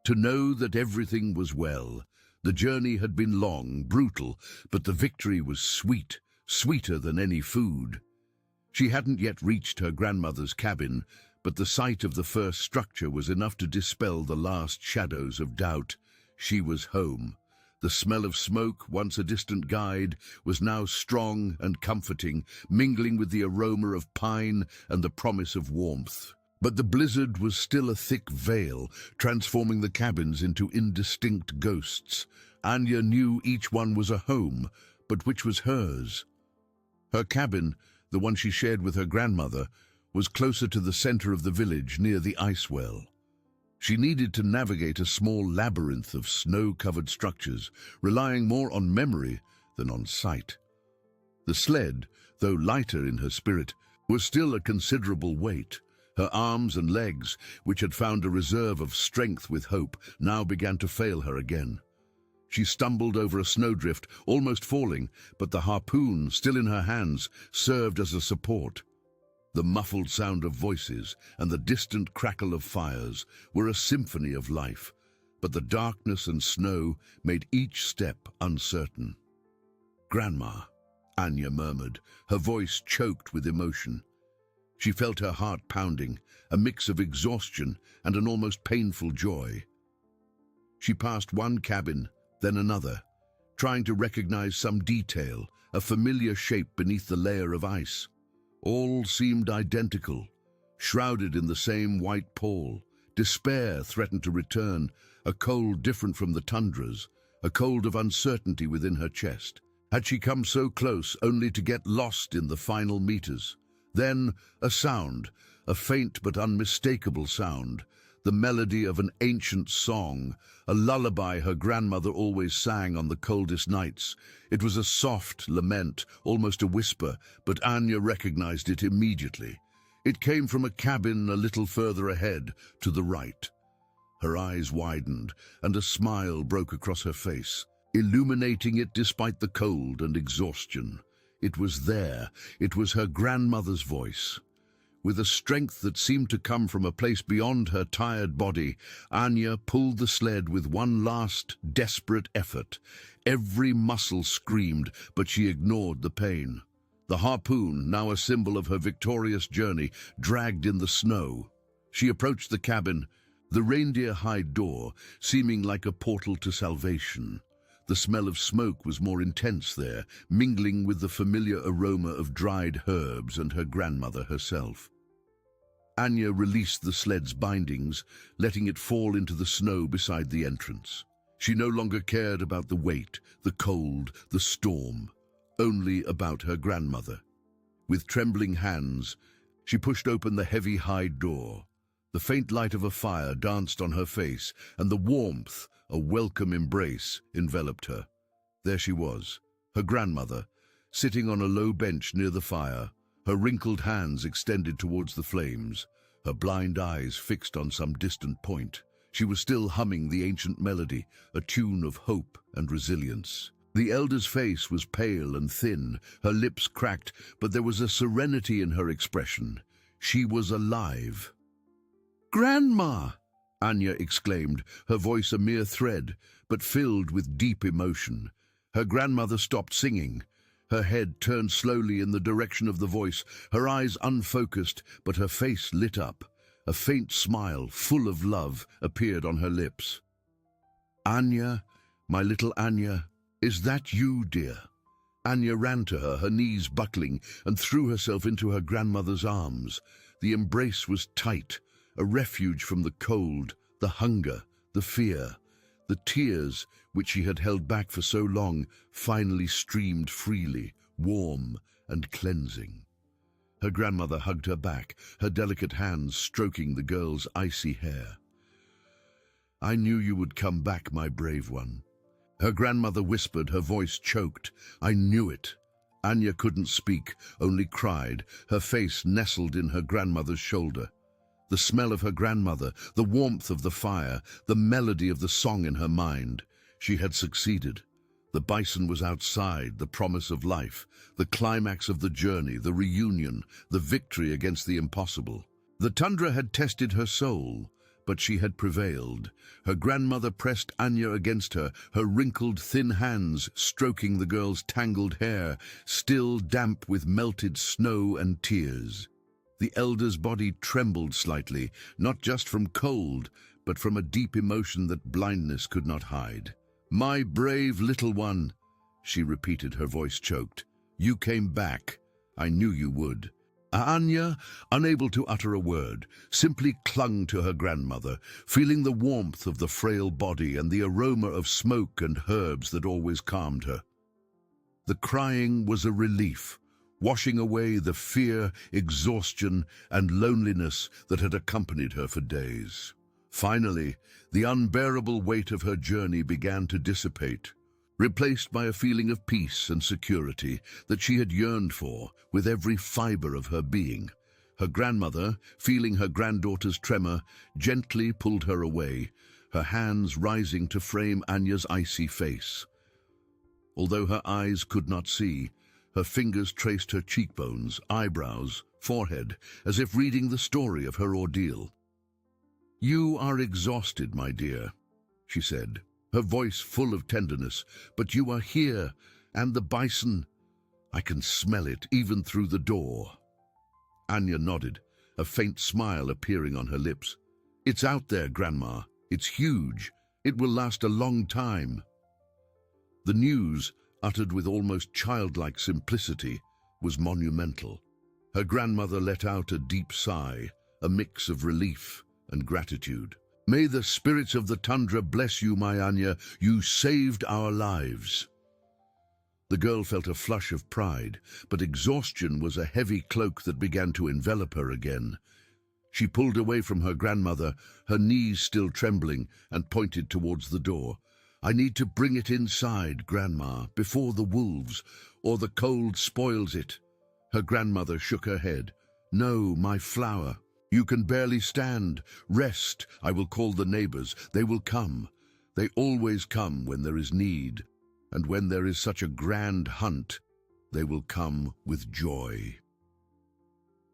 to know that everything was well. The journey had been long, brutal, but the victory was sweet, sweeter than any food. She hadn't yet reached her grandmother's cabin, but the sight of the first structure was enough to dispel the last shadows of doubt. She was home. The smell of smoke, once a distant guide, was now strong and comforting, mingling with the aroma of pine and the promise of warmth. But the blizzard was still a thick veil, transforming the cabins into indistinct ghosts. Anya knew each one was a home, but which was hers? Her cabin, the one she shared with her grandmother, was closer to the center of the village, near the ice well. She needed to navigate a small labyrinth of snow-covered structures, relying more on memory than on sight. The sled, though lighter in her spirit, was still a considerable weight. Her arms and legs, which had found a reserve of strength with hope, now began to fail her again. She stumbled over a snowdrift, almost falling, but the harpoon, still in her hands, served as a support. The muffled sound of voices and the distant crackle of fires were a symphony of life, but the darkness and snow made each step uncertain. "Grandma," Anya murmured, her voice choked with emotion. She felt her heart pounding, a mix of exhaustion and an almost painful joy. She passed one cabin, then another, trying to recognize some detail, a familiar shape beneath the layer of ice. All seemed identical, shrouded in the same white pall. Despair threatened to return, a cold different from the tundras, a cold of uncertainty within her chest. Had she come so close only to get lost in the final meters? Then a sound, a faint but unmistakable sound, the melody of an ancient song, a lullaby her grandmother always sang on the coldest nights. It was a soft lament, almost a whisper, but Anya recognized it immediately. It came from a cabin a little further ahead, to the right. Her eyes widened, and a smile broke across her face, illuminating it despite the cold and exhaustion. It was there. It was her grandmother's voice. With a strength that seemed to come from a place beyond her tired body, Anya pulled the sled with one last, desperate effort. Every muscle screamed, but she ignored the pain. The harpoon, now a symbol of her victorious journey, dragged in the snow. She approached the cabin, the reindeer hide door seeming like a portal to salvation. The smell of smoke was more intense there, mingling with the familiar aroma of dried herbs and her grandmother herself. Anya released the sled's bindings, letting it fall into the snow beside the entrance. She no longer cared about the weight, the cold, the storm, only about her grandmother. With trembling hands, she pushed open the heavy hide door. The faint light of a fire danced on her face, and the warmth, a welcome embrace, enveloped her. There she was, her grandmother, sitting on a low bench near the fire, her wrinkled hands extended towards the flames, her blind eyes fixed on some distant point. She was still humming the ancient melody, a tune of hope and resilience. The elder's face was pale and thin, her lips cracked, but there was a serenity in her expression. She was alive. "Grandma!" Anya exclaimed, her voice a mere thread, but filled with deep emotion. Her grandmother stopped singing. Her head turned slowly in the direction of the voice, her eyes unfocused, but her face lit up. A faint smile, full of love, appeared on her lips. "Anya, my little Anya, is that you, dear?" Anya ran to her, her knees buckling, and threw herself into her grandmother's arms. The embrace was tight, a refuge from the cold, the hunger, the fear. The tears, which she had held back for so long, finally streamed freely, warm and cleansing. Her grandmother hugged her back, her delicate hands stroking the girl's icy hair. "I knew you would come back, my brave one." Her grandmother whispered, her voice choked. "I knew it." Anya couldn't speak, only cried, her face nestled in her grandmother's shoulder. The smell of her grandmother, the warmth of the fire, the melody of the song in her mind. She had succeeded. The bison was outside, the promise of life, the climax of the journey, the reunion, the victory against the impossible. The tundra had tested her soul, but she had prevailed. Her grandmother pressed Anya against her, her wrinkled, thin hands stroking the girl's tangled hair, still damp with melted snow and tears. The elder's body trembled slightly, not just from cold, but from a deep emotion that blindness could not hide. "My brave little one," she repeated, her voice choked. "You came back. I knew you would." Anya, unable to utter a word, simply clung to her grandmother, feeling the warmth of the frail body and the aroma of smoke and herbs that always calmed her. The crying was a relief, washing away the fear, exhaustion, and loneliness that had accompanied her for days. Finally, the unbearable weight of her journey began to dissipate, replaced by a feeling of peace and security that she had yearned for with every fiber of her being. Her grandmother, feeling her granddaughter's tremor, gently pulled her away, her hands rising to frame Anya's icy face. Although her eyes could not see, her fingers traced her cheekbones, eyebrows, forehead, as if reading the story of her ordeal. "You are exhausted, my dear," she said, her voice full of tenderness, "but you are here, and the bison. I can smell it even through the door." Anya nodded, a faint smile appearing on her lips. "It's out there, Grandma. It's huge. It will last a long time." The news, uttered with almost childlike simplicity, was monumental. Her grandmother let out a deep sigh, a mix of relief and gratitude. "May the spirits of the tundra bless you, my Anya. You saved our lives." The girl felt a flush of pride, but exhaustion was a heavy cloak that began to envelop her again. She pulled away from her grandmother, her knees still trembling, and pointed towards the door. "I need to bring it inside, Grandma, before the wolves, or the cold spoils it." Her grandmother shook her head. "No, my flower. You can barely stand. Rest. I will call the neighbors. They will come. They always come when there is need. And when there is such a grand hunt, they will come with joy."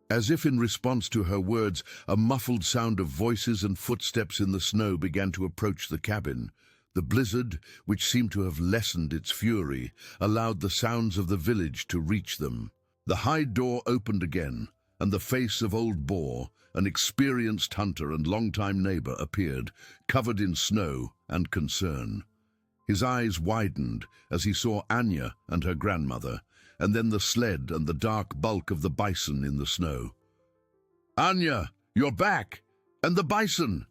As if in response to her words, a muffled sound of voices and footsteps in the snow began to approach the cabin. The blizzard, which seemed to have lessened its fury, allowed the sounds of the village to reach them. The hide door opened again, and the face of Old Boar, an experienced hunter and longtime neighbor, appeared, covered in snow and concern. His eyes widened as he saw Anya and her grandmother, and then the sled and the dark bulk of the bison in the snow. "Anya, you're back! And the bison!"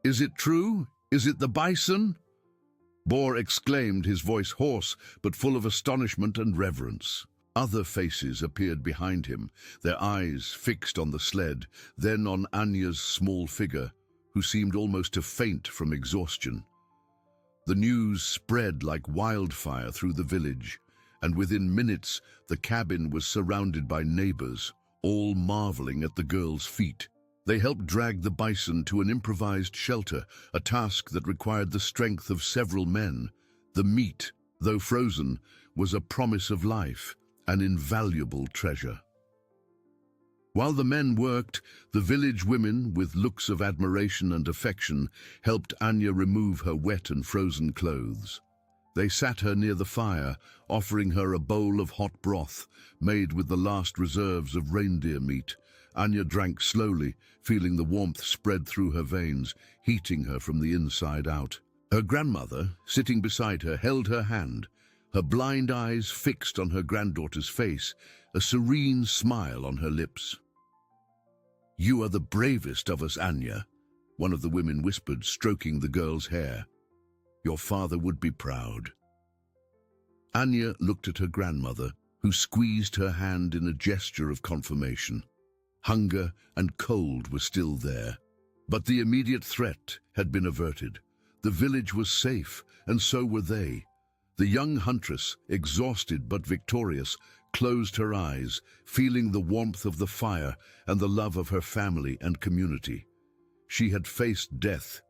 "Is it true? Is it the bison?" Boar exclaimed, his voice hoarse but full of astonishment and reverence. Other faces appeared behind him, their eyes fixed on the sled, then on Anya's small figure, who seemed almost to faint from exhaustion. The news spread like wildfire through the village, and within minutes the cabin was surrounded by neighbors, all marveling at the girl's feat. They helped drag the bison to an improvised shelter, a task that required the strength of several men. The meat, though frozen, was a promise of life, an invaluable treasure. While the men worked, the village women, with looks of admiration and affection, helped Anya remove her wet and frozen clothes. They sat her near the fire, offering her a bowl of hot broth, made with the last reserves of reindeer meat. Anya drank slowly, feeling the warmth spread through her veins, heating her from the inside out. Her grandmother, sitting beside her, held her hand, her blind eyes fixed on her granddaughter's face, a serene smile on her lips. "You are the bravest of us, Anya," one of the women whispered, stroking the girl's hair. "Your father would be proud." Anya looked at her grandmother, who squeezed her hand in a gesture of confirmation. Hunger and cold were still there, but the immediate threat had been averted. The village was safe, and so were they. The young huntress, exhausted but victorious, closed her eyes, feeling the warmth of the fire and the love of her family and community. She had faced death,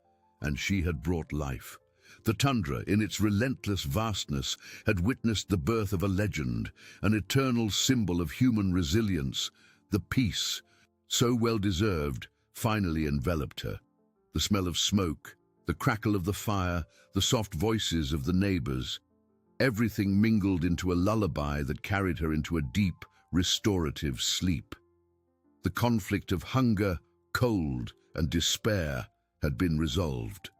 and she had brought life. The tundra, in its relentless vastness, had witnessed the birth of a legend, an eternal symbol of human resilience. The peace, so well-deserved, finally enveloped her. The smell of smoke, the crackle of the fire, the soft voices of the neighbors, everything mingled into a lullaby that carried her into a deep, restorative sleep. The conflict of hunger, cold, and despair had been resolved.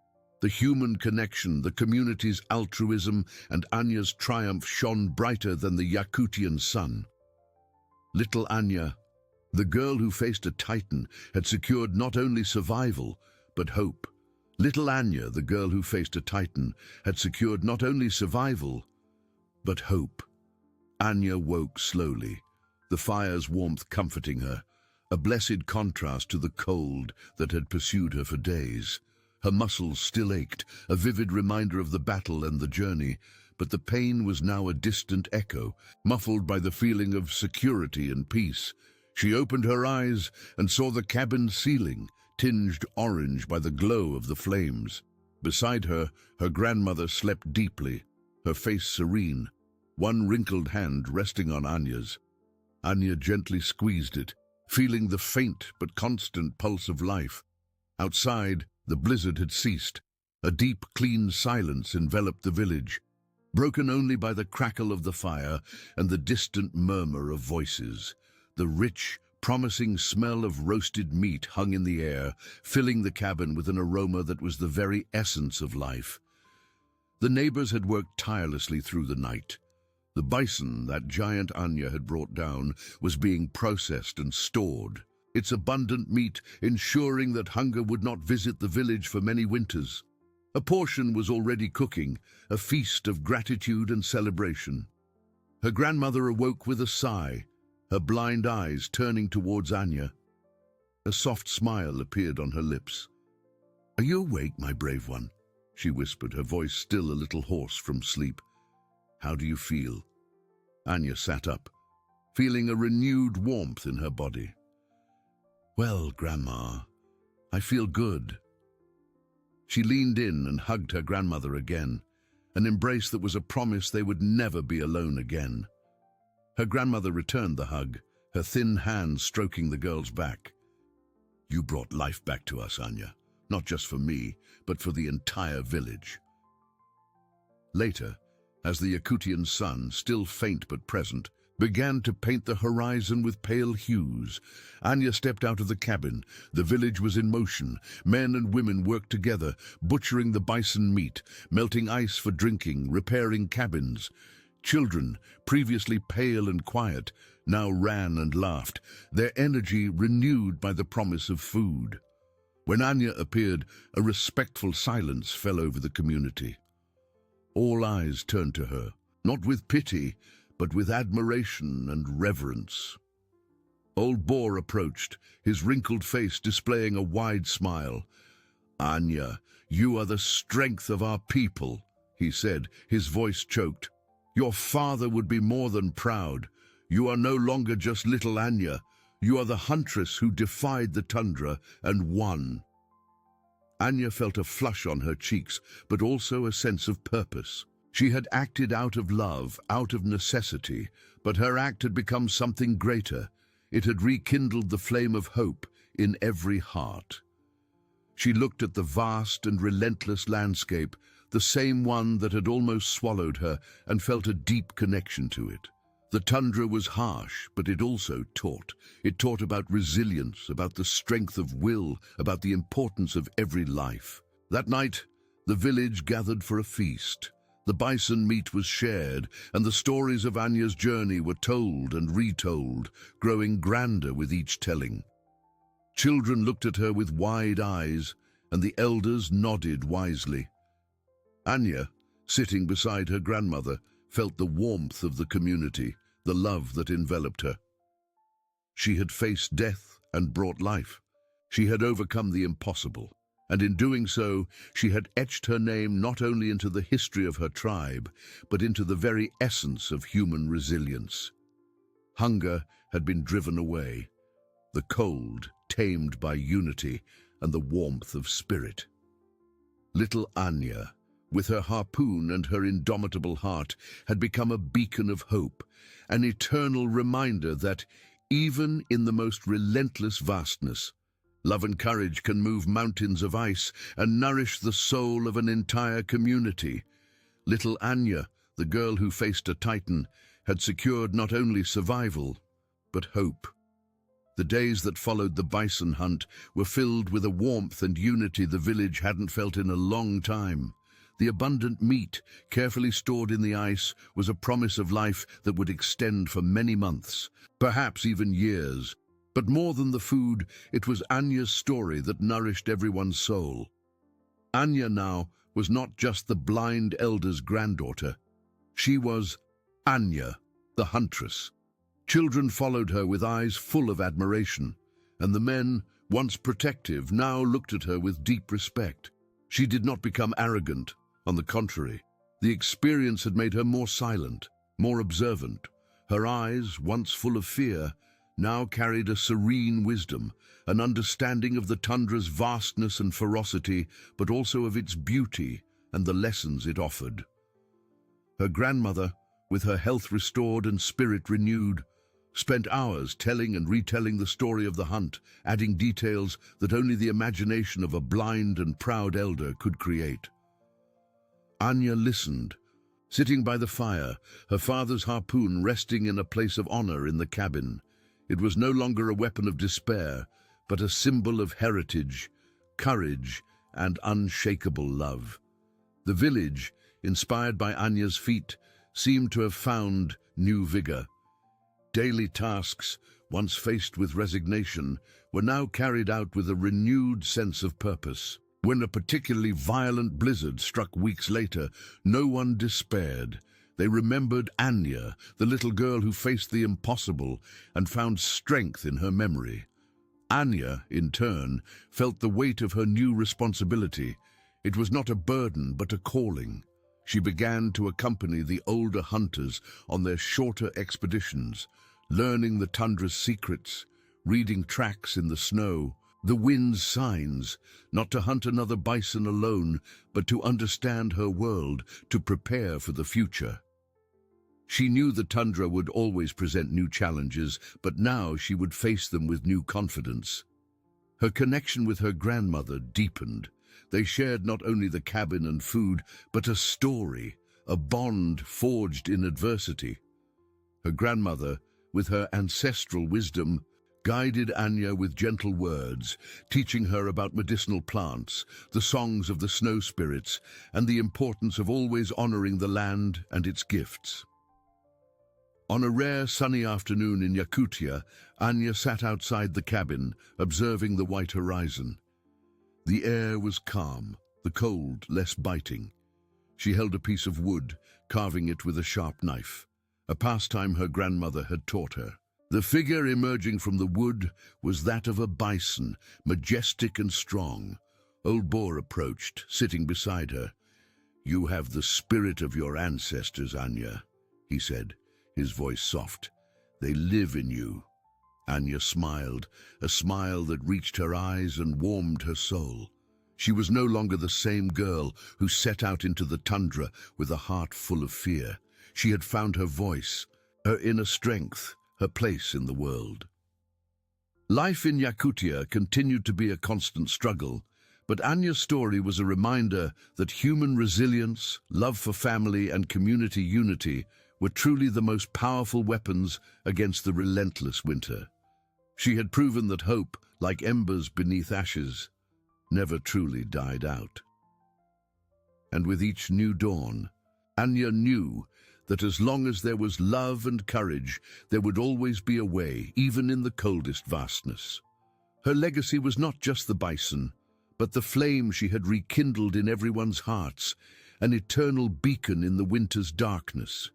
The human connection, the community's altruism, and Anya's triumph shone brighter than the Yakutian sun. Little Anya, the girl who faced a titan, had secured not only survival, but hope. Little Anya, the girl who faced a titan, had secured not only survival, but hope. Anya woke slowly, the fire's warmth comforting her, a blessed contrast to the cold that had pursued her for days. Her muscles still ached, a vivid reminder of the battle and the journey, but the pain was now a distant echo, muffled by the feeling of security and peace. She opened her eyes and saw the cabin ceiling, tinged orange by the glow of the flames. Beside her, her grandmother slept deeply, her face serene, one wrinkled hand resting on Anya's. Anya gently squeezed it, feeling the faint but constant pulse of life. Outside, the blizzard had ceased. A deep, clean silence enveloped the village, broken only by the crackle of the fire and the distant murmur of voices. The rich, promising smell of roasted meat hung in the air, filling the cabin with an aroma that was the very essence of life. The neighbors had worked tirelessly through the night. The bison that giant Anya had brought down was being processed and stored, its abundant meat ensuring that hunger would not visit the village for many winters. A portion was already cooking, a feast of gratitude and celebration. Her grandmother awoke with a sigh, her blind eyes turning towards Anya. A soft smile appeared on her lips. "Are you awake, my brave one?" she whispered, her voice still a little hoarse from sleep. "How do you feel?" Anya sat up, feeling a renewed warmth in her body. "Well, Grandma, I feel good." She leaned in and hugged her grandmother again, an embrace that was a promise they would never be alone again. Her grandmother returned the hug, her thin hand stroking the girl's back. "You brought life back to us, Anya, not just for me, but for the entire village." Later, as the Yakutian sun, still faint but present, began to paint the horizon with pale hues, Anya stepped out of the cabin. The village was in motion. Men and women worked together, butchering the bison meat, melting ice for drinking, repairing cabins. Children, previously pale and quiet, now ran and laughed, their energy renewed by the promise of food. When Anya appeared, a respectful silence fell over the community. All eyes turned to her, not with pity, but with admiration and reverence. Old Boar approached, his wrinkled face displaying a wide smile. "Anya, you are the strength of our people," he said, his voice choked. "Your father would be more than proud. You are no longer just little Anya. You are the huntress who defied the tundra and won." Anya felt a flush on her cheeks, but also a sense of purpose. She had acted out of love, out of necessity, but her act had become something greater. It had rekindled the flame of hope in every heart. She looked at the vast and relentless landscape, the same one that had almost swallowed her, and felt a deep connection to it. The tundra was harsh, but it also taught. It taught about resilience, about the strength of will, about the importance of every life. That night, the village gathered for a feast. The bison meat was shared, and the stories of Anya's journey were told and retold, growing grander with each telling. Children looked at her with wide eyes, and the elders nodded wisely. Anya, sitting beside her grandmother, felt the warmth of the community, the love that enveloped her. She had faced death and brought life. She had overcome the impossible. And in doing so, she had etched her name not only into the history of her tribe, but into the very essence of human resilience. Hunger had been driven away, the cold tamed by unity and the warmth of spirit. Little Anya, with her harpoon and her indomitable heart, had become a beacon of hope, an eternal reminder that, even in the most relentless vastness, love and courage can move mountains of ice and nourish the soul of an entire community. Little Anya, the girl who faced a titan, had secured not only survival, but hope. The days that followed the bison hunt were filled with a warmth and unity the village hadn't felt in a long time. The abundant meat, carefully stored in the ice, was a promise of life that would extend for many months, perhaps even years. But more than the food, it was Anya's story that nourished everyone's soul. Anya now was not just the blind elder's granddaughter. She was Anya, the huntress. Children followed her with eyes full of admiration, and the men, once protective, now looked at her with deep respect. She did not become arrogant. On the contrary, the experience had made her more silent, more observant. Her eyes, once full of fear, now carried a serene wisdom, an understanding of the tundra's vastness and ferocity, but also of its beauty and the lessons it offered. Her grandmother, with her health restored and spirit renewed, spent hours telling and retelling the story of the hunt, adding details that only the imagination of a blind and proud elder could create. Anya listened, sitting by the fire, her father's harpoon resting in a place of honor in the cabin. It was no longer a weapon of despair, but a symbol of heritage, courage, and unshakable love. The village, inspired by Anya's feat, seemed to have found new vigor. Daily tasks, once faced with resignation, were now carried out with a renewed sense of purpose. When a particularly violent blizzard struck weeks later, no one despaired. They remembered Anya, the little girl who faced the impossible, and found strength in her memory. Anya, in turn, felt the weight of her new responsibility. It was not a burden, but a calling. She began to accompany the older hunters on their shorter expeditions, learning the tundra's secrets, reading tracks in the snow, the wind's signs, not to hunt another bison alone, but to understand her world, to prepare for the future. She knew the tundra would always present new challenges, but now she would face them with new confidence. Her connection with her grandmother deepened. They shared not only the cabin and food, but a story, a bond forged in adversity. Her grandmother, with her ancestral wisdom, guided Anya with gentle words, teaching her about medicinal plants, the songs of the snow spirits, and the importance of always honoring the land and its gifts. On a rare sunny afternoon in Yakutia, Anya sat outside the cabin, observing the white horizon. The air was calm, the cold less biting. She held a piece of wood, carving it with a sharp knife, a pastime her grandmother had taught her. The figure emerging from the wood was that of a bison, majestic and strong. Old Boar approached, sitting beside her. "You have the spirit of your ancestors, Anya," he said, his voice soft. "They live in you." Anya smiled, a smile that reached her eyes and warmed her soul. She was no longer the same girl who set out into the tundra with a heart full of fear. She had found her voice, her inner strength, her place in the world. Life in Yakutia continued to be a constant struggle, but Anya's story was a reminder that human resilience, love for family, and community unity were truly the most powerful weapons against the relentless winter. She had proven that hope, like embers beneath ashes, never truly died out. And with each new dawn, Anya knew that as long as there was love and courage, there would always be a way, even in the coldest vastness. Her legacy was not just the bison, but the flame she had rekindled in everyone's hearts, an eternal beacon in the winter's darkness.